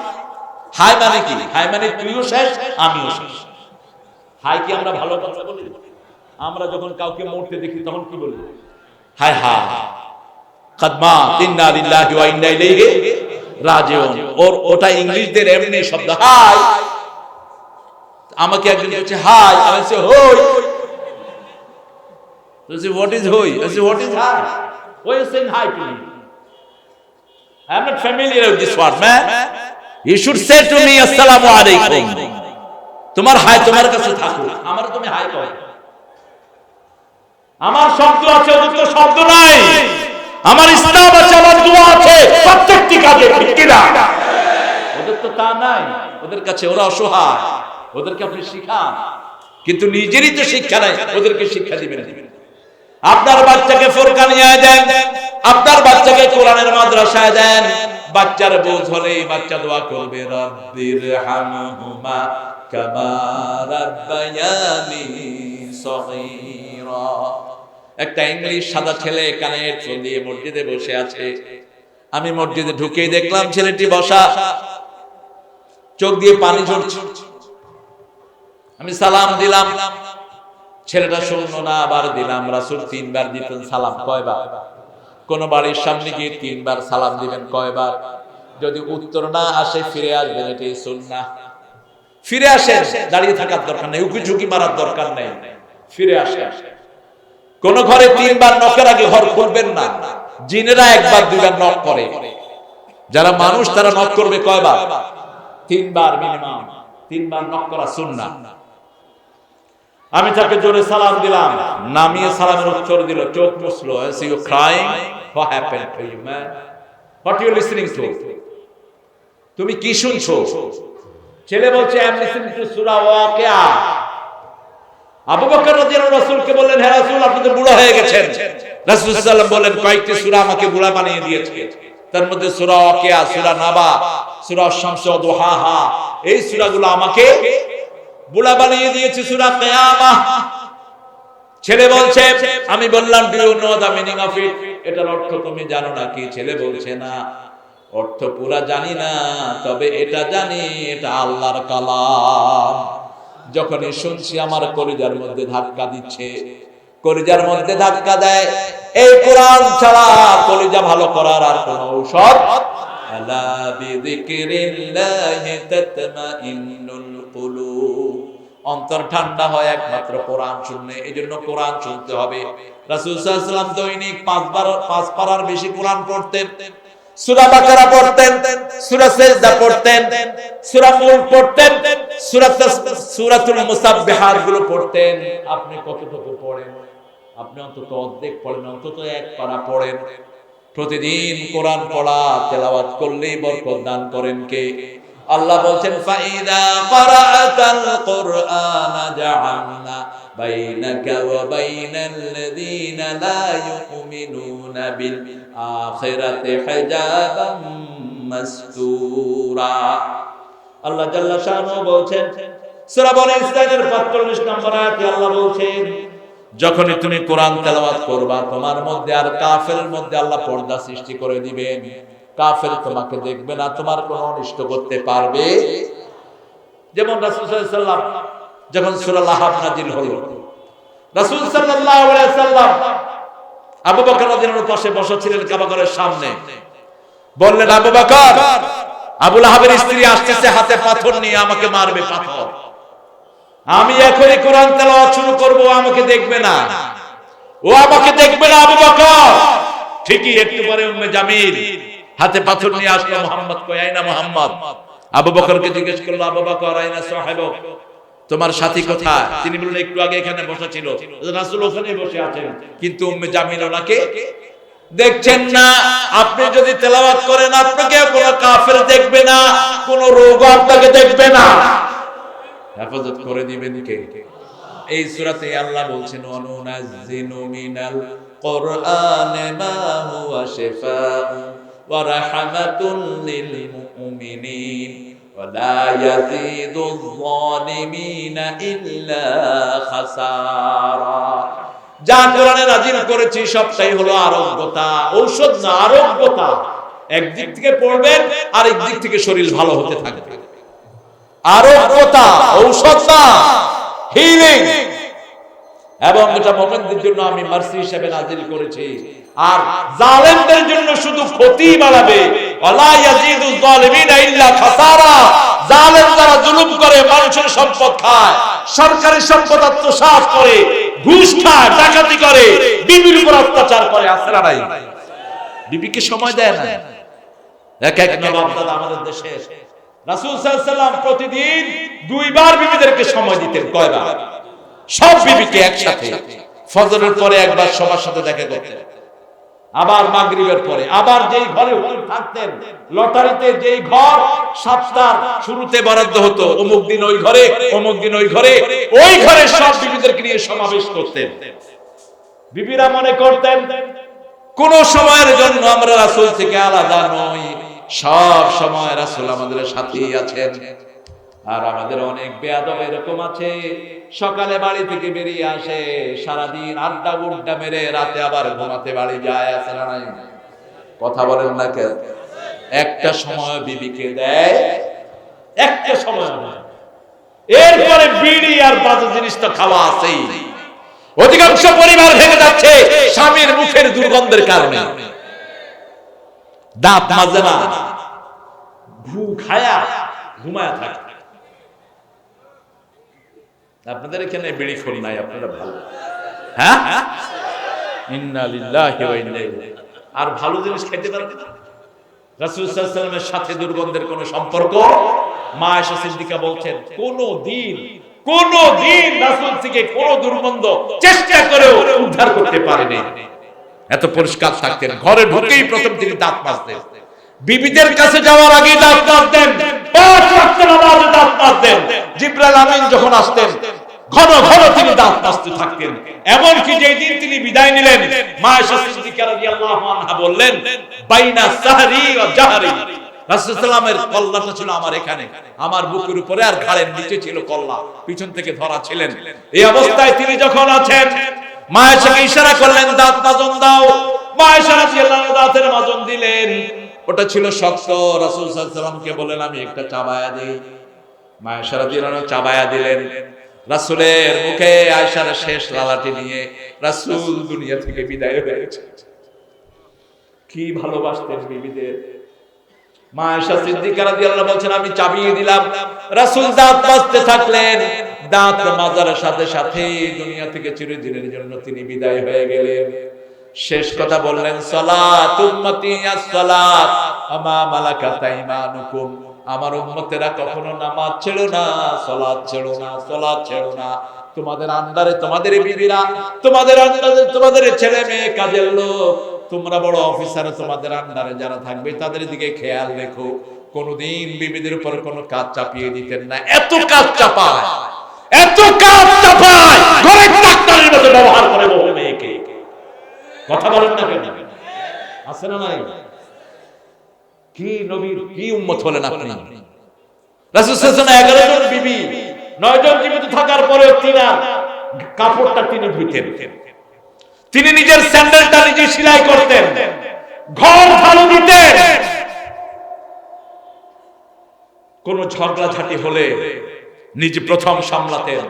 হাই মানে কি? হাই মানে তুইও শেষ আমিও শেষ। হাই কি আমরা ভালো কথা বলি? আমরা যখন কাউকে মরতে দেখি তখন কি বলি? হাই হাই কদমা ইন্না লিল্লাহি ওয়া ইন্না ইলাইহি রাজিউন। ওটা ইংলিশদের এমনি শব্দ হাই। আমাকে একজন বলছে হাই, আমি বলছি হই। বলছি হোয়াট ইজ হই? বলছি what is hi? Why you saying hi to me? I am not familiar with this word, man. You should say to me assalamu alaikum. তোমার হাই তোমার কাছে থাকুক, আমার তুমি হাই কও। আমার শব্দ আছে, ওদের তো শব্দ নাই। আমার ইসলাম আছে, আমার দোয়া আছে, প্রত্যেকটি কাজে ঠিক কি না? ওদের তো তা নাই। ওদের কাছে ওরা অসহায়, ওদেরকে আপনি শিখান, কিন্তু নিজেরই তো শিক্ষা নাই, ওদেরকে শিক্ষা দিবেন। আপনার বাচ্চাকে ফোরকানিয়ায় দেন, আপনার বাচ্চাকে কোরআনের মাদ্রাসায় দেন। বাচ্চার বোঝ হলেই বাচ্চা দোয়া করবে, রব্বির হামহুমা কামা রাব্বায়ানি সগীরা। একটা ইংলিশ সাদা ছেলে কানে হেডফোন দিয়ে মসজিদে বসে আছে। আমি মসজিদে ঢুকেই দেখলাম ছেলেটি বসা, চোখ দিয়ে পানি ঝরছে। আমি সালাম দিলাম, ছেলেটা শুনলো না, আবার দিলাম। রাসূল 3 বার দিতেন সালাম। কয়বার? কোন বাড়ির সামনে গিয়ে 3 বার সালাম দিবেন কয়বার? যদি উত্তর না আসে ফিরে আসবেন, এটাই সুন্নাহ। ফিরে আসেন, দাঁড়িয়ে থাকার দরকার নেই, উকি ঝুঁকি মারার দরকার নেই, ফিরে আসেন। কোন ঘরে 3 বার নকের আগে ঘর খুলবেন না। জিনেরা 1 বার 2 বার নক করে, যারা মানুষ তারা নক করবে কয়বার? 3 বার মিনিমাম। 3 বার নক করা সুন্নাহ। আমি তাকে জোরে সালাম দিলাম, নামিয়ে সালামের উত্তর দিল, চোখ মুছলো। I see you crying. What happened to you, man? What you listening to? তুমি কি শুনছো? ছেলে বলছে I am listening to সূরা ওয়াকিয়া। আবু বকর রাদিয়াল্লাহু আনহু রাসূলকে বললেন, হে রাসূল আপনি তো বুড়া হয়ে গেছেন। রাসূল সাল্লাল্লাহু আলাইহি ওয়াসাল্লাম বলেন, কয়েকটি সূরা আমাকে বুড়া বানিয়ে দিয়েছে। তার মধ্যে সূরা ওয়াকিয়া, সূরা নাবা, সূরা শামস ওয়া দুহাহা, এই সূরাগুলো আমাকে বুড়া বানিয়ে দিয়েছে। সূরা কিয়ামাহ। ছেলে বলছে, আমি বললাম do you know the meaning of it? এটার অর্থ তুমি জানো নাকি? ছেলে বলছে না, অর্থ পুরা জানি না, তবে এটা জানি এটা আল্লাহর কালাম। যখনই শুনছি আমার কলিজার মধ্যে ধাক্কা দিচ্ছে, কলিজার মধ্যে ধাক্কা দেয়। এই কোরআন ছাড়া কলিজা ভালো করার আর কোনো ঔষধ আলা বিযিকরিল্লাহি তাতমাইন্নুল কুলুব। অন্তর ঠান্ডা হয় একমাত্র কোরআন শুনলে। এইজন্য কোরআন শুনতে হবে। রাসূল সাল্লাল্লাহু আলাইহি ওয়াসাল্লাম দৈনিক 5 পারার বেশি কোরআন পড়তেন। সূরা বাকারা পড়তেন, সূরা সিজদা পড়তেন, সূরা মুলক পড়তেন, সূরাতুল মুসাব্বিহাত গুলো পড়তেন। আপনি কতটুকু পড়েন? আপনি অন্তত অর্ধেক পড়েন, অন্তত 1 পারা পড়েন। প্রতিদিন কোরআন পড়া তেলাওয়াত করলেই বরকত দান করেন কে? আল্লাহ বলছেন, ফাইদা ক্বারাআতাল কুরআনা জাআলনা বাইনাকা ওয়া বাইনাল্লাযীনা লা ইউমিনুনা বিল আখিরাতি হিজাবাম মাসতুরা। আল্লাহ জাল্লা শানহু বলছেন সূরা বনী ইসরাঈলের 45 নম্বর আয়াতে আল্লাহ বলছেন, যখনই তুমি কোরআন তেলাওয়াত করবা তোমার মধ্যে আর কাফেরের মধ্যে আল্লাহ পর্দা সৃষ্টি করে দিবেন। কাফের তোমাকে দেখবে না, তোমার কোনো অনিষ্ট করতে পারবে। যেমন রাসূল সাল্লাল্লাহু আলাইহি ওয়াসাল্লাম যখন সূরা লাহাব নাযিল হলো, রাসূল সাল্লাল্লাহু আলাইহি ওয়াসাল্লাম আবু বকর রাদিয়াল্লাহু আনহু পাশে বসা ছিলেন কাবা ঘরের সামনে। বললেন, আবু বকর, আবু লাহাবের স্ত্রী আসতেছে হাতে পাথর নিয়ে, আমাকে মারবে পাথর। আমি এখনই কোরআন তেলাওয়াত শুরু করব, আমাকে দেখবে না, ও আমাকে দেখবে না আবু বকর। ঠিকই একটু পরে উম্মে জামিল হাতে পাথর নিয়ে আসলো, মুহাম্মদ কই, আইনা মুহাম্মদ? আবু বকরকে জিজ্ঞেস করলো, আবু বকর আইনা সাহাবক, তোমার সাথী কোথায়? তিনি বললেন, একটু আগে এখানে বসা ছিল। রাসূল ওখানেই বসে আছেন, কিন্তু উম্মে জামিল ওনাকে দেখছেন না। আপনি যদি তেলাওয়াত করেন, আপনাকে কোনো কাফের দেখবে না, কোনো রোগ আপনাকে দেখবে না, হেফাজত করে দিবেন কে? এই সূরাতে আল্লাহ বলছেন, অনুনাজ্জিলু মিনাল কুরআনি মা হুয়া শিফাউ ওয়া রাহমাতুল লিল মুমিনিন ওয়া লা ইয়াজিদুয যালিমিনা ইল্লা খাসারা। যা কোরআনে নাযিল করেছি সবটাই হলো আরোগ্যতা, ঔষধ না, আরোগ্যতা। একদিক থেকে পড়বেন, আরেক দিক থেকে শরীর ভালো হতে থাকবে। আরোগ্যতা, ঔষধ না, হিলিং। এবং এটা মুমিনদের জন্য আমি মার্সি হিসেবে নাযিল করেছি, আর জালেমদের জন্য শুধু ক্ষতি বাড়াবে। ওয়ালা ইয়াজিদু যালিমিনা ইল্লা খাসারা। জালেম যারা জুলুম করে, মানুষের সম্পদ খায়, সরকারি সম্পদ আত্মসাৎ করে, ঘুষ খায়, ডাকাতি করে, বিবির উপর অত্যাচার করে, আসরা নাই, বিবিকে সময় দেয় না। এক এক নবাব দাদা আমাদের দেশে রাসূল সাল্লাল্লাহু আলাইহি ওয়াসাল্লাম প্রতিদিন দুইবার বিবিদেরকে সময় দিতেন। কয়বার? সব বিবিকে একসাথে। ফজরের পরে একবার সবার সাথে দেখা করতেন, আবার মাগরিবের পরে, আবার যেই ঘরে হুজুর থাকতেন, লটারিতে যেই ঘর সপ্তাহের শুরুতে বরাদ্দ হতো, অমুক দিন ওই ঘরে, অমুক দিন ওই ঘরে, ওই ঘরে সব বিবিদেরকে নিয়ে সমাবেশ করতেন। বিবিরা মনে করতেন কোন সময়ের জন্য আমরা রাসূল থেকে আলাদা নই, সব সময় রাসূল আমাদের সাথেই আছেন। আর আমাদের অনেক বেয়াদব এরকম আছে, সকালে বাড়ি থেকে বেরিয়ে আসে, সারাদিন আড্ডা বুড্ডা মেরে রাতে আবার ঘুমাতে বাড়ি যায়, আছে না নাই? কথা বলেন না কেন? একটা সময় বিবিকে দেয়, একটা সময়, এরপরে বিড়ি আর বাজে জিনিস তো খাওয়া আছেই। অধিকাংশ পরিবার ভেঙে যাচ্ছে স্বামীর মুখের দুর্গন্ধের কারণে। দাঁত মাজে না, ঘু খায়া ঘুমায়া থাকে। আপনাদের এখানে বিড়ি খোর নাই, আপনারা ভালো। হ্যাঁ, ইন্না লিল্লাহি ওয়া ইন্না ইলাইহি। আর ভালো জিনিস খেতে পারেন না। রাসূল সাল্লাল্লাহু আলাইহি ওয়াসাল্লামের সাথে দুর্গন্ধের কোনো সম্পর্ক? মা আয়েশা সিদ্দিকা বলছেন, কোনদিন রাসূল থেকে কোন দুর্গন্ধ চেষ্টা করেও উদ্ধার করতে পারেনি। এত পরিষ্কার থাকতেন। ঘরে ঢুকেই প্রথম তিনি দাঁত মাজতেন, বিবিদের কাছে যাওয়ার আগে দাঁত মাজতেন, 5 ওয়াক্ত নামাজে দাঁত মাজতেন। জিবরাইল আমিন যখন আসতেন ঘন ঘন তিনি দাঁত মাজতে থাকতেন। এমনকি যেই দিন তিনি বিদায় নিলেন, মা আয়েশা সিদ্দিকা রাদিয়াল্লাহু আনহা বললেন, বাইনা সাহরি ওয়া জাহরি, রাসূল সাল্লাল্লাহু আলাইহি ওয়াসাল্লামের কল্লাটা ছিল আমার এখানে, আমার বুকের উপরে, আর ঘাড়ের নিচে ছিল কল্লা, পিছন থেকে ধরা ছিলেন। এই অবস্থায় তিনি যখন আছেন, মা আয়েশাকে ইশারা করলেন, দাঁত মাজন দাও। মা আয়েশা রাদিয়াল্লাহু আনহা দাঁতের মাজন দিলেন। ওটা ছিল শক্ত। রাসূল সাল্লাল্লাহু আলাইহি ওয়াসাল্লামকে বললেন, আমি একটা চাবায়া দেই। মা আয়েশা রাদিয়াল্লাহু আনহা চাবায়া দিলেন। রাসূলের মুখে আয়েশার শেষ লালাটি নিয়ে রাসূল দুনিয়া থেকে বিদায় হয়েছে। কি ভালোবাসতেন বিবিদের। মা আয়েশা সিদ্দিকা রাদিয়াল্লাহু বলছেন, আমি চাবিয়ে দিলাম। রাসূল দাঁত মাজতে থাকলেন। দাঁত মাজার সাথে সাথে দুনিয়া থেকে চিরদিনের জন্য তিনি বিদায় হয়ে গেলেন। শেষ কথা বললেন, সালাত উম্মতি আস-সালাত আমা মালাকাত আইমানুকুম, আমার উম্মতেরা কখনো নামাজ ছেড়ো না, সালাত ছেড়ো না, সালাত ছেড়ো না। তোমাদের আন্ডারে তোমাদের বিবিরা, তোমাদের আন্ডারে তোমাদের ছেলে মেয়ে, কাজের লোক, তোমরা বড় অফিসার, তোমাদের আন্ডারে যারা থাকবে তাদের দিকে খেয়াল রেখো। কোনদিন বিবিদের উপর কোনো কাজ চাপিয়ে দিতেন না। এত কাজ চাপায়, এত কাজ চাপায়, ঘরে ডাক্তারের মতো ব্যবহার করে বহু মেয়েকে। কথা বলেন না কেন? আছে না নাই? কি নবীর কি উম্মত হলেন আপনি। রাসূল সাল্লাল্লাহু আলাইহি ওয়াসাল্লাম 11 জন বিবি, 9 জন জীবিত থাকার পরেও তিনার কাপড়টা তিনি ধুইতেন, তিনি নিজের স্যান্ডেলটা নিজে সেলাই করতেন, ঘর ঝাড়ু দিতেন, কোন ঝগড়াঝাটি হলে নিজে প্রথম সামলাতেন।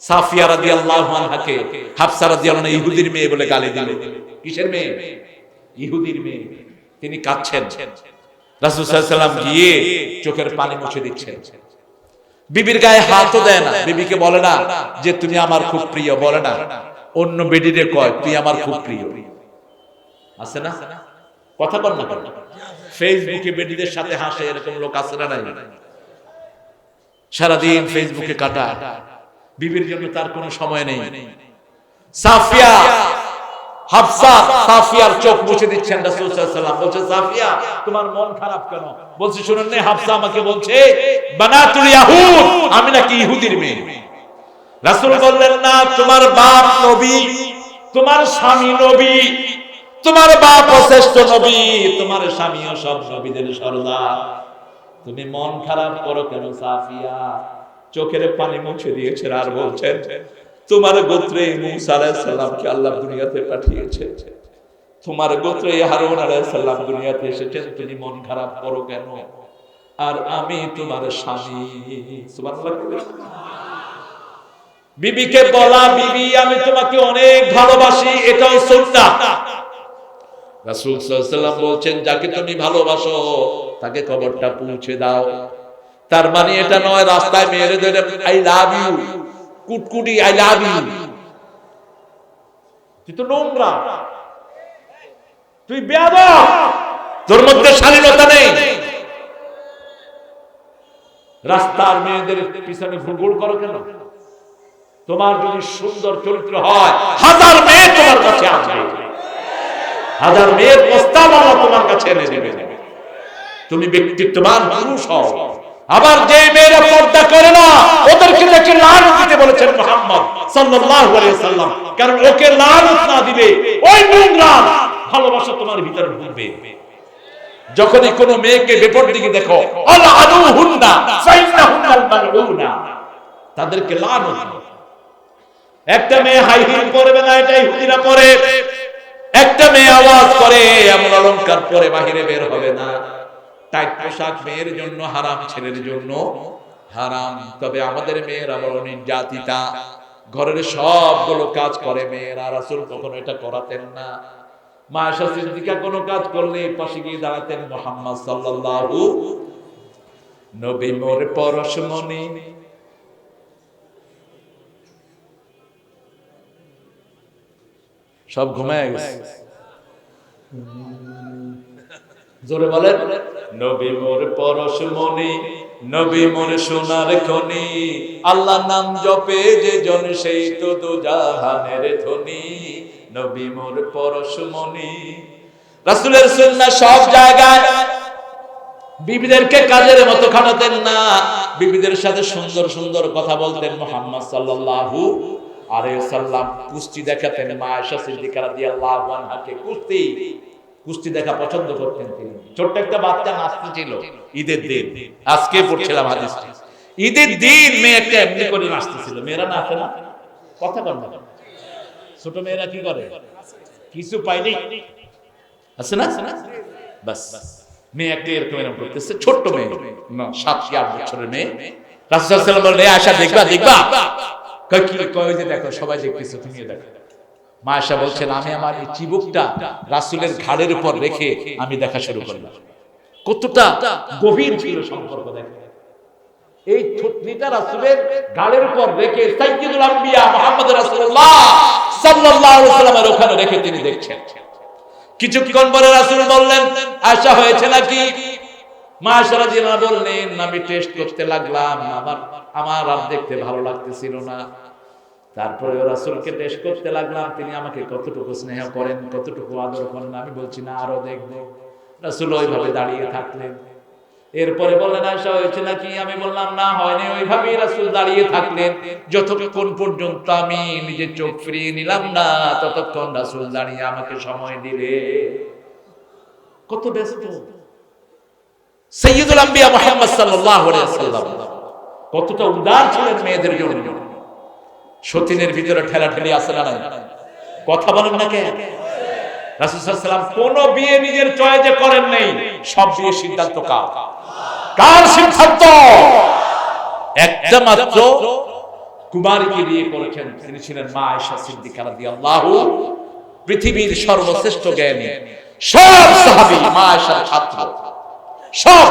সাফিয়া রাদিয়াল্লাহু আনহাকে হাফসা রাদিয়াল্লাহু আনহা ইহুদির মেয়ে বলে গালি দিল। কিসের মেয়ে? ইহুদির মেয়ে। তিনি কাঁদছেন, রাসূল সাল্লাল্লাহু আলাইহি ওয়াসাল্লাম গিয়ে চোখের পানি মুছে দিচ্ছেন। বিবির গায়ে হাতও দেয় না, বিবিকে বলে না যে তুমি আমার খুব প্রিয়, বলে না, অন্য বেডিরে কয় তুই আমার খুব প্রিয়। আছে না? কথা বল না কেন? ফেসবুকে বেডিদের সাথে হাসে, এরকম লোক আছে না নাই? সারাদিন ফেসবুকে কাটা, বিবির জন্য তার কোনো সময় নেই। সাফিয়া হাফসা সাফিয়ার চোখ মুছে দিচ্ছেন রাসূল সাল্লাল্লাহু আলাইহি ওয়াসাল্লাম। বলছে সাফিয়া তোমার মন খারাপ কেন? বলছে শুনুন না, হাফসা আমাকে বলছে বানাতুল ইয়াহুদ, আমি নাকি ইহুদির মেয়ে। রাসূল বললেন না, তোমার বাপ নবী, তোমার স্বামী নবী, তোমার বাপ শ্রেষ্ঠ নবী, তোমার স্বামীও সব নবীদের সরদার, তুমি মন খারাপ করো কেন সাফিয়া? চোখের পানি মুছে দিয়েছেন আর বলছেন তোমার গোত্রে মূসা আলাইহিস সালামকে আল্লাহ দুনিয়াতে পাঠিয়েছে, তোমার গোত্রে হারুন আলাইহিস সালাম দুনিয়াতে এসেছেন, তুমি মন খারাপ করো কেন? আর আমি তোমার স্বামী। সুবহানাল্লাহ। বিবিকে বলা, বিবি আমি তোমাকে অনেক ভালোবাসি, এটাও সুন্নাহ। রাসূল সাল্লাল্লাহু আলাইহি ওয়াসাল্লাম বলছেন যাকে তুমি ভালোবাসো তাকে কবরটা পৌঁছে দাও। তার মানে এটা নয় রাস্তায় মেরে ধরে আই লাভ ইউ, কুটকুটি আই লাভ ইউ, তুই তো নোংরা, তুই বেয়াদব, তোর মধ্যে শালীনতা নেই। রাস্তার মেয়েদের পিছনে ঘুরঘুর করো কেন? তোমার যদি সুন্দর চরিত্র হয় হাজার মেয়ে তোমার কাছে আসবে, হাজার মেয়ের প্রস্তাব আল্লাহ তোমার কাছে এনে দেবে। তুমি ব্যক্তিত্ববান পুরুষ হও। আবার যে মেয়েরা পর্দা করে না ওদেরকে দেখে লানত দিতে বলেছেন মুহাম্মদ সাল্লাল্লাহু আলাইহি ওয়াসাল্লাম, কারণ ওকে লানত না দিলে ওই নোংরা ভালোবাসা তোমার ভিতরে ঢুকবে। যখনই কোনো মেয়েকে বেপরদিকে দেখো আল আদুহুন্না ফাইন্নাহুন্নাল মালউনা, তাদেরকে লানত। একটা মেয়ে হাই হিল পরবে না, এটা ইহুদিরা পরে। একটা মেয়ে আওয়াজ করে এমন অলংকার পরে বাহিরে বের হবে না। টাইট পোশাক মেয়ের জন্য হারাম, ছেলের জন্য হারাম। তবে আমাদের মেয়েরা বড় নির্যাতিতা, ঘরের সবগুলো কাজ করে মেয়েরা। রাসূল কখনো এটা করাতেন না। মা আয়েশা সিদ্দিকা কোনো কাজ করলে পাশে গিয়ে দাঁড়াতেন মুহাম্মদ সাল্লাল্লাহু, নবী মোর পরশমণি। সব ঘুমায় গেছে, জোরে বলেন নবী মোর পরশমণি, নবী মোর সোনার খনি, আল্লাহ নাম জপে যে জন সেই তো দুজাহানের ধনী, নবী মোর পরশমণি। রাসূলের সুন্নাহ সব জায়গায়। বিবিদেরকে কাজের মতো খাটাতেন না, বিবিদের সাথে সুন্দর সুন্দর কথা বলতেন মুহাম্মদ সাল্লাল্লাহু আলাইহি ওয়াসাল্লাম। কুস্তি দেখাতেন মা আয়েশা সিদ্দিকা রাদিয়াল্লাহু আনহাকে, কুস্তি দেখা পছন্দ করতেন তিনি। ছোট্ট একটা বাচ্চা নাচতে ছিল ঈদের দিন, আজকে পড়ছিলাম হাদিসটি। ঈদের দিন মেয়ে একটা এমনি করে নাচতেছিল। মেয়েরা নাচে না? কথা বল না। ছোট মেয়েরা কি করে? কিছু পাইনি, আছে না? বাস মেয়ে একটা এরকম এরকম করতেছে, ছোট্ট মেয়ে, 7-8 বছরের মেয়ে। রাসূল সাল্লাল্লাহু আলাইহি ওয়াসাল্লাম বললেন আয়েশা দেখবা দেখবা, কয় কি? কয় যে দেখো, সবাই দেখতেছে, তুমিও দেখো। মা আয়েশা বলছেন আমি আমার এই চিবুকটা রাসূলের ঘাড়ের উপর রেখে আমি দেখা শুরু করলাম। কতটা গভীর ছিল সম্পর্ক দেখেন। এই থুতনিটা রাসূলের ঘাড়ের উপর রেখে সাইয়্যিদুল আম্বিয়া মুহাম্মদ রাসূলুল্লাহ সাল্লাল্লাহু আলাইহি ওয়াসাল্লামের ওখানে রেখে তিনি দেখছেন। কিছুক্ষণ পরে রাসূল বললেন আয়েশা হয়েছে নাকি? মা আয়েশা রাদিয়াল্লাহু আনহা বললেন আমি টেস্ট করতে লাগলাম, আমার আর দেখতে ভালো লাগতেছিল না। তারপরে রাসূলকে টেস্ট করতে লাগলাম, তিনি আমাকে কতটুকু স্নেহ করেন, কতটুকু আদর করেন। আমি বলছি না আরো দেখব। রাসূল ওইভাবে দাঁড়িয়ে থাকলেন। এরপরে বললেন আয়েশা হয়েছে নাকি? আমি বললাম না হয়নি। ওইভাবেই রাসূল দাঁড়িয়ে থাকলেন যতক্ষণ পর্যন্ত আমি নিজে চোখ ফিরিয়ে নিলাম না, ততক্ষণ রাসূল দাঁড়িয়ে আমাকে সময় দিলে। কত ব্যস্ত সাইয়্যিদুল আম্বিয়া মুহাম্মদ সাল্লাল্লাহু আলাইহি ওয়াসাল্লাম, কতটা উদার ছিলেন মেয়েদের জন্য। সতীনের ভিতরে ঠেলাঠেলি আছে না নাই? কথা বলেন না কেন? রাসূল সাল্লাল্লাহু আলাইহি ওয়াসাল্লাম কোন বিয়ে নিজের চয়েসে করেন নাই, সব বিয়ে সিদ্ধান্ত কার? কার সিদ্ধান্ত? একটা মাত্র কুমারীকে বিয়ে করেছেন, তিনি ছিলেন মা আয়েশা সিদ্দিকা রাদিয়াল্লাহু, পৃথিবীর সর্বশ্রেষ্ঠ জ্ঞানী। সব সাহাবী মা আয়েশার ছাত্র, সব,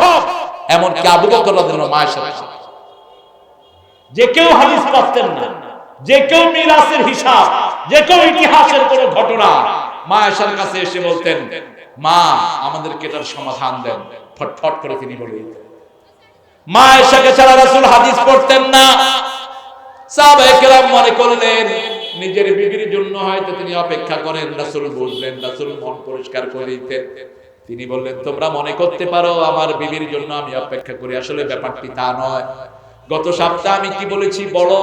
এমনকি আবু বকর রাদিয়াল্লাহু মা আয়েশার ছাত্র। যে কেউ হাদিস পাচ্ছেন না, যে কেউ মিরাসের হিসাব, যে কেউ ইতিহাসের কোন ঘটনা মা আয়েশার কাছে এসে বলতেন, মা আমাদেরকে এটার সমাধান দেন, ফটফট করে তিনি বলে দিতেন। মা আয়েশাকে ছাড়া রাসূল হাদিস পড়তেন না। সাহাবায়ে কেরাম মনে করলেন নিজের বিবির জন্য হয়তো তিনি অপেক্ষা করেন। রাসূল বুঝলেন, রাসূল মন পরিষ্কার করে দিতেন। তিনি বললেন, তোমরা মনে করতে পারো আমার বিবির জন্য আমি অপেক্ষা করি, আসলে ব্যাপারটি তা নয়। গত সপ্তাহে আমি কি বলেছি বলো?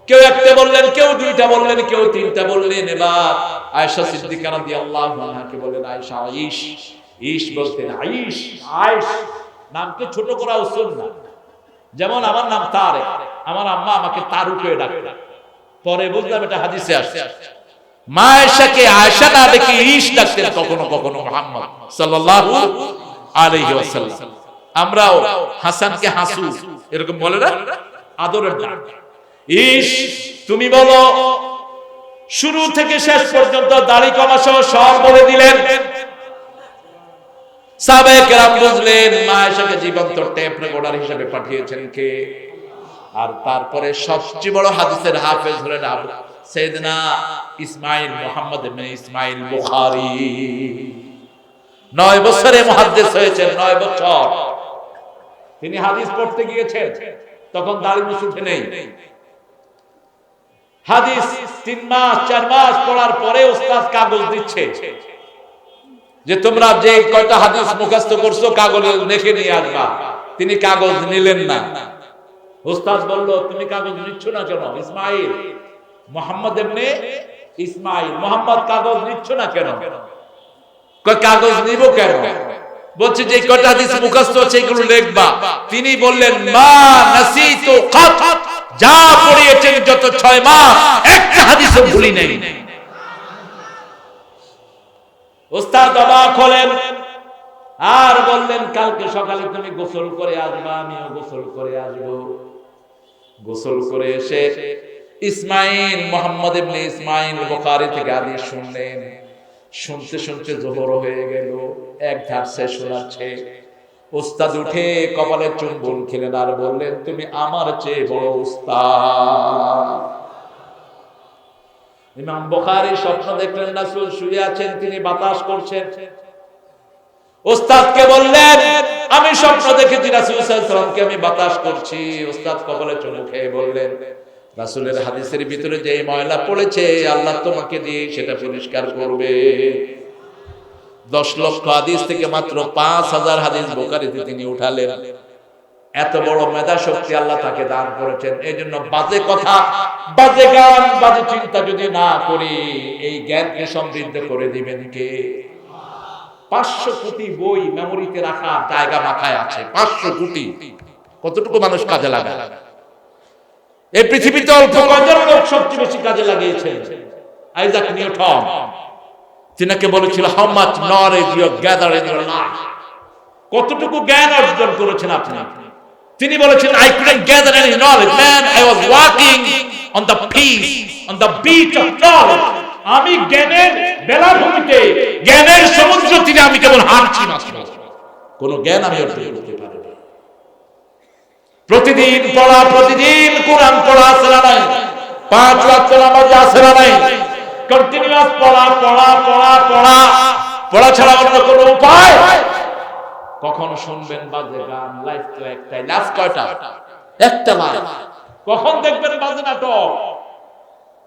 কেউ একটা বললেন, কেউ দুইটা বললেন, কেউ তিনটা বললেন। এবার আয়েশা সিদ্দিকা রাদিয়াল্লাহু আনহাকে বললেন, আয়েশা আয়েশ, ইশ বলতেন আয়েশ, আয়েশ নামকে ছোট করা উচিত না। যেমন আমার নাম তারেক, আমার আম্মা আমাকে তারু করে ডাকতেন, পরে বুঝলাম এটা হাদিসে আসছে। মা আয়েশাকে আয়েশা না ডেকে ইশ ডাকতেন কখনো কখনো মুহাম্মদ সাল্লাল্লাহু আলাইহি ওয়াসাল্লাম। আমরাও হাসানকে হাসু এরকম বলে না, আদরের ডাক। ইশ তুমি বলো। শুরু থেকে শেষ পর্যন্ত দাড়ি কমা সহ সব বলে দিলেন। সাহাবায়ে কেরাম বুঝলেন মা আয়েশাকে জীবন্ত টেপ রেকর্ডার হিসেবে পাঠিয়েছেন কে? আর তারপরে সবচেয়ে বড় হাদিসের হাফেজ হলেন সাইয়েদনা ইসমাইল, মুহাম্মদ ইবনে ইসমাইল বুখারী। 9 বছরে মুহাদ্দিস হয়েছেন, 9 বছর তিনি হাদিস পড়তে গিয়েছেন, তখন দাড়ি মুছ উঠে নেই। হাদিস 3 মাস 4 মাস পড়ার পরে উস্তাদ কাগজ দিচ্ছে যে তোমরা যে কয়টা হাদিস মুখস্থ করছো কাগজে লিখে নিয়ে আসবা। তিনি কাগজ নিলেন না। উস্তাদ বলল, তুমি কাগজ নিচ্ছ না কেন? ইসমাইল, মুহাম্মদ ইবনে ইসমাইল, মুহাম্মদ কাগজ নিচ্ছ না কেন? কয় কাগজ নিব কেন? বলছে যে কয়টা হাদিস মুখস্থ আছে এগুলো লিখবা। তিনি বললেন, মা নাসিতু কাত, যা পড়িয়েছেন যত 6 মাস একটা হাদিসও ভুলি নাই। উস্তাদ অবাক হলেন আর বললেন, কালকে সকালে তুমি গোসল করে আসবা, আমিও গোসল করে আসব। গোসল করে এসে ইসমাইল, মুহাম্মদ ইবনে ইসমাইল বুখারী থেকে হাদিস শুনলেন। শুনতে শুনতে জোহর হয়ে গেল, এক ধার শেষ হচ্ছে। উস্তাদ উঠে কপালে চুম্বন খেলেন আর বললেন, তুমি আমার চেয়ে বড় উস্তাদ। ইমাম বুখারী স্বপ্ন দেখলেন রাসূল শুয়ে আছেন, তিনি বাতাস করছেন। উস্তাদকে বললেন, আমি স্বপ্ন দেখেছি রাসূল সাল্লাল্লাহু আলাইহি ওয়াসাল্লামকে আমি বাতাস করছি। উস্তাদ কপালে চুমু খেয়ে বললেন, রাসূলের হাদিসের ভিতরে যে ময়লা পড়েছে আল্লাহ তোমাকে দিয়ে সেটা পরিষ্কার করবে। 10 লক্ষ হাদিস থেকে মাত্র 5000 হাদিস বুখারীতে তিনি উঠালেন। এত বড় মেধা শক্তি আল্লাহ তাকে দান করেছেন। এইজন্য বাজে কথা, বাজে গান, বাজে চিন্তা যদি না করি, এই জ্ঞানকে সমৃদ্ধ করে দিবেন কে? 500 কোটি বই মেমোরিতে রাখা জায়গা মাথায় আছে। 500 কোটি, কতটুকু মানুষ কাজে লাগায়? এই পৃথিবীতে অল্প কয়েকজন লোক সবচেয়ে বেশি কাজে লাগিয়েছেন। আইজাক নিউটন, তিনাকে বলেছিল, how much knowledge you gather in your life, কতটুকু জ্ঞান অর্জন করেছেন আপনি? তিনি বলেছেন, I couldn't gather any knowledge, man, I was walking on the peace, on the beach of knowledge. আমি জ্ঞানের বেলাভূমিতে, জ্ঞানের সমুদ্র তীরে আমি কেবল হাঁটছি মাত্র, কোন জ্ঞান আমি অর্জন করতে পারি না। প্রতিদিন পড়া, প্রতিদিন কোরআন পড়া আছে না নাই? 5 ওয়াক্ত নামাজ আছে না নাই? কন্টিনিউয়াস পড়া পড়া পড়া পড়া, পড়া ছাড়া অন্য কোনো উপায়? কখন শুনবেন বাজে গান? লাইফ তো একটাই, লাস্ট কয়টা? একটা লাইফ। কখন দেখবেন বাজে নাটক?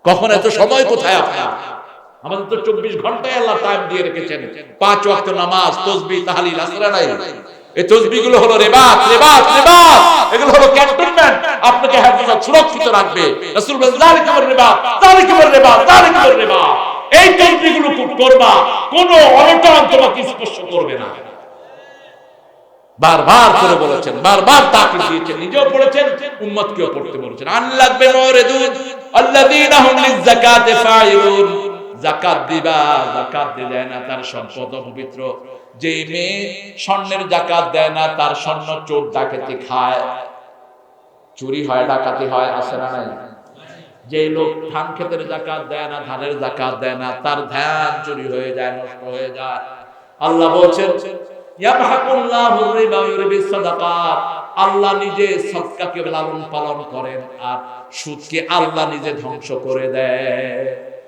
কখন? এত সময় কোথায় আপনার? আমাদের তো 24 ঘন্টায় আল্লাহ টাইম দিয়ে রেখেছেন। 5 ওয়াক্ত নামাজ, তাসবিহ, তাহলিল আছে না নাই? এই তাসবিহ গুলো হলো রিবাত, রিবাত, রিবাত, এগুলো হলো ক্যান্টনমেন্ট, আপনাকে হেফাজত সুরক্ষিত রাখবে। রাসূল বলেন, যালিকা বির রিবাত, যালিকা বির রিবাত, যালিকা বির রিবাত। এই তাসবিহ গুলো করবা, কোনো অনটন তোমাকে স্পর্শ করবে না। বারবার করে বলেছেন, বারবার তাকিদ দিয়েছেন, নিজেও পড়েছেন, উম্মতকেও পড়তে বলেছেন। আল্লাহবে মুরিদুন আল্লাযীনা হুম লিয-যাকাতি ফাইলুন, যাকাত দিবা, যাকাত দিলে না তার সম্পদ পবিত্র। যে মেয়ে স্বর্ণের যাকাত দেয় না, তার স্বর্ণ চোর ডাকাতি খায়, চুরি হয়, ডাকাতি হয়, আছে না নাই? যে লোক ধান ক্ষেতের যাকাত দেয় না, ধানের যাকাত দেয় না, তার ধান চুরি হয়ে যায়, নষ্ট হয়ে যায়। আল্লাহ বলছেন ইয়ামহাকুল্লাহুর রিবা ওয়া ইউরবিস সাদাকাত, আল্লাহ নিজে সদকাকে লালন পালন করেন আর সুদকে আল্লাহ নিজে ধ্বংস করে দেয়।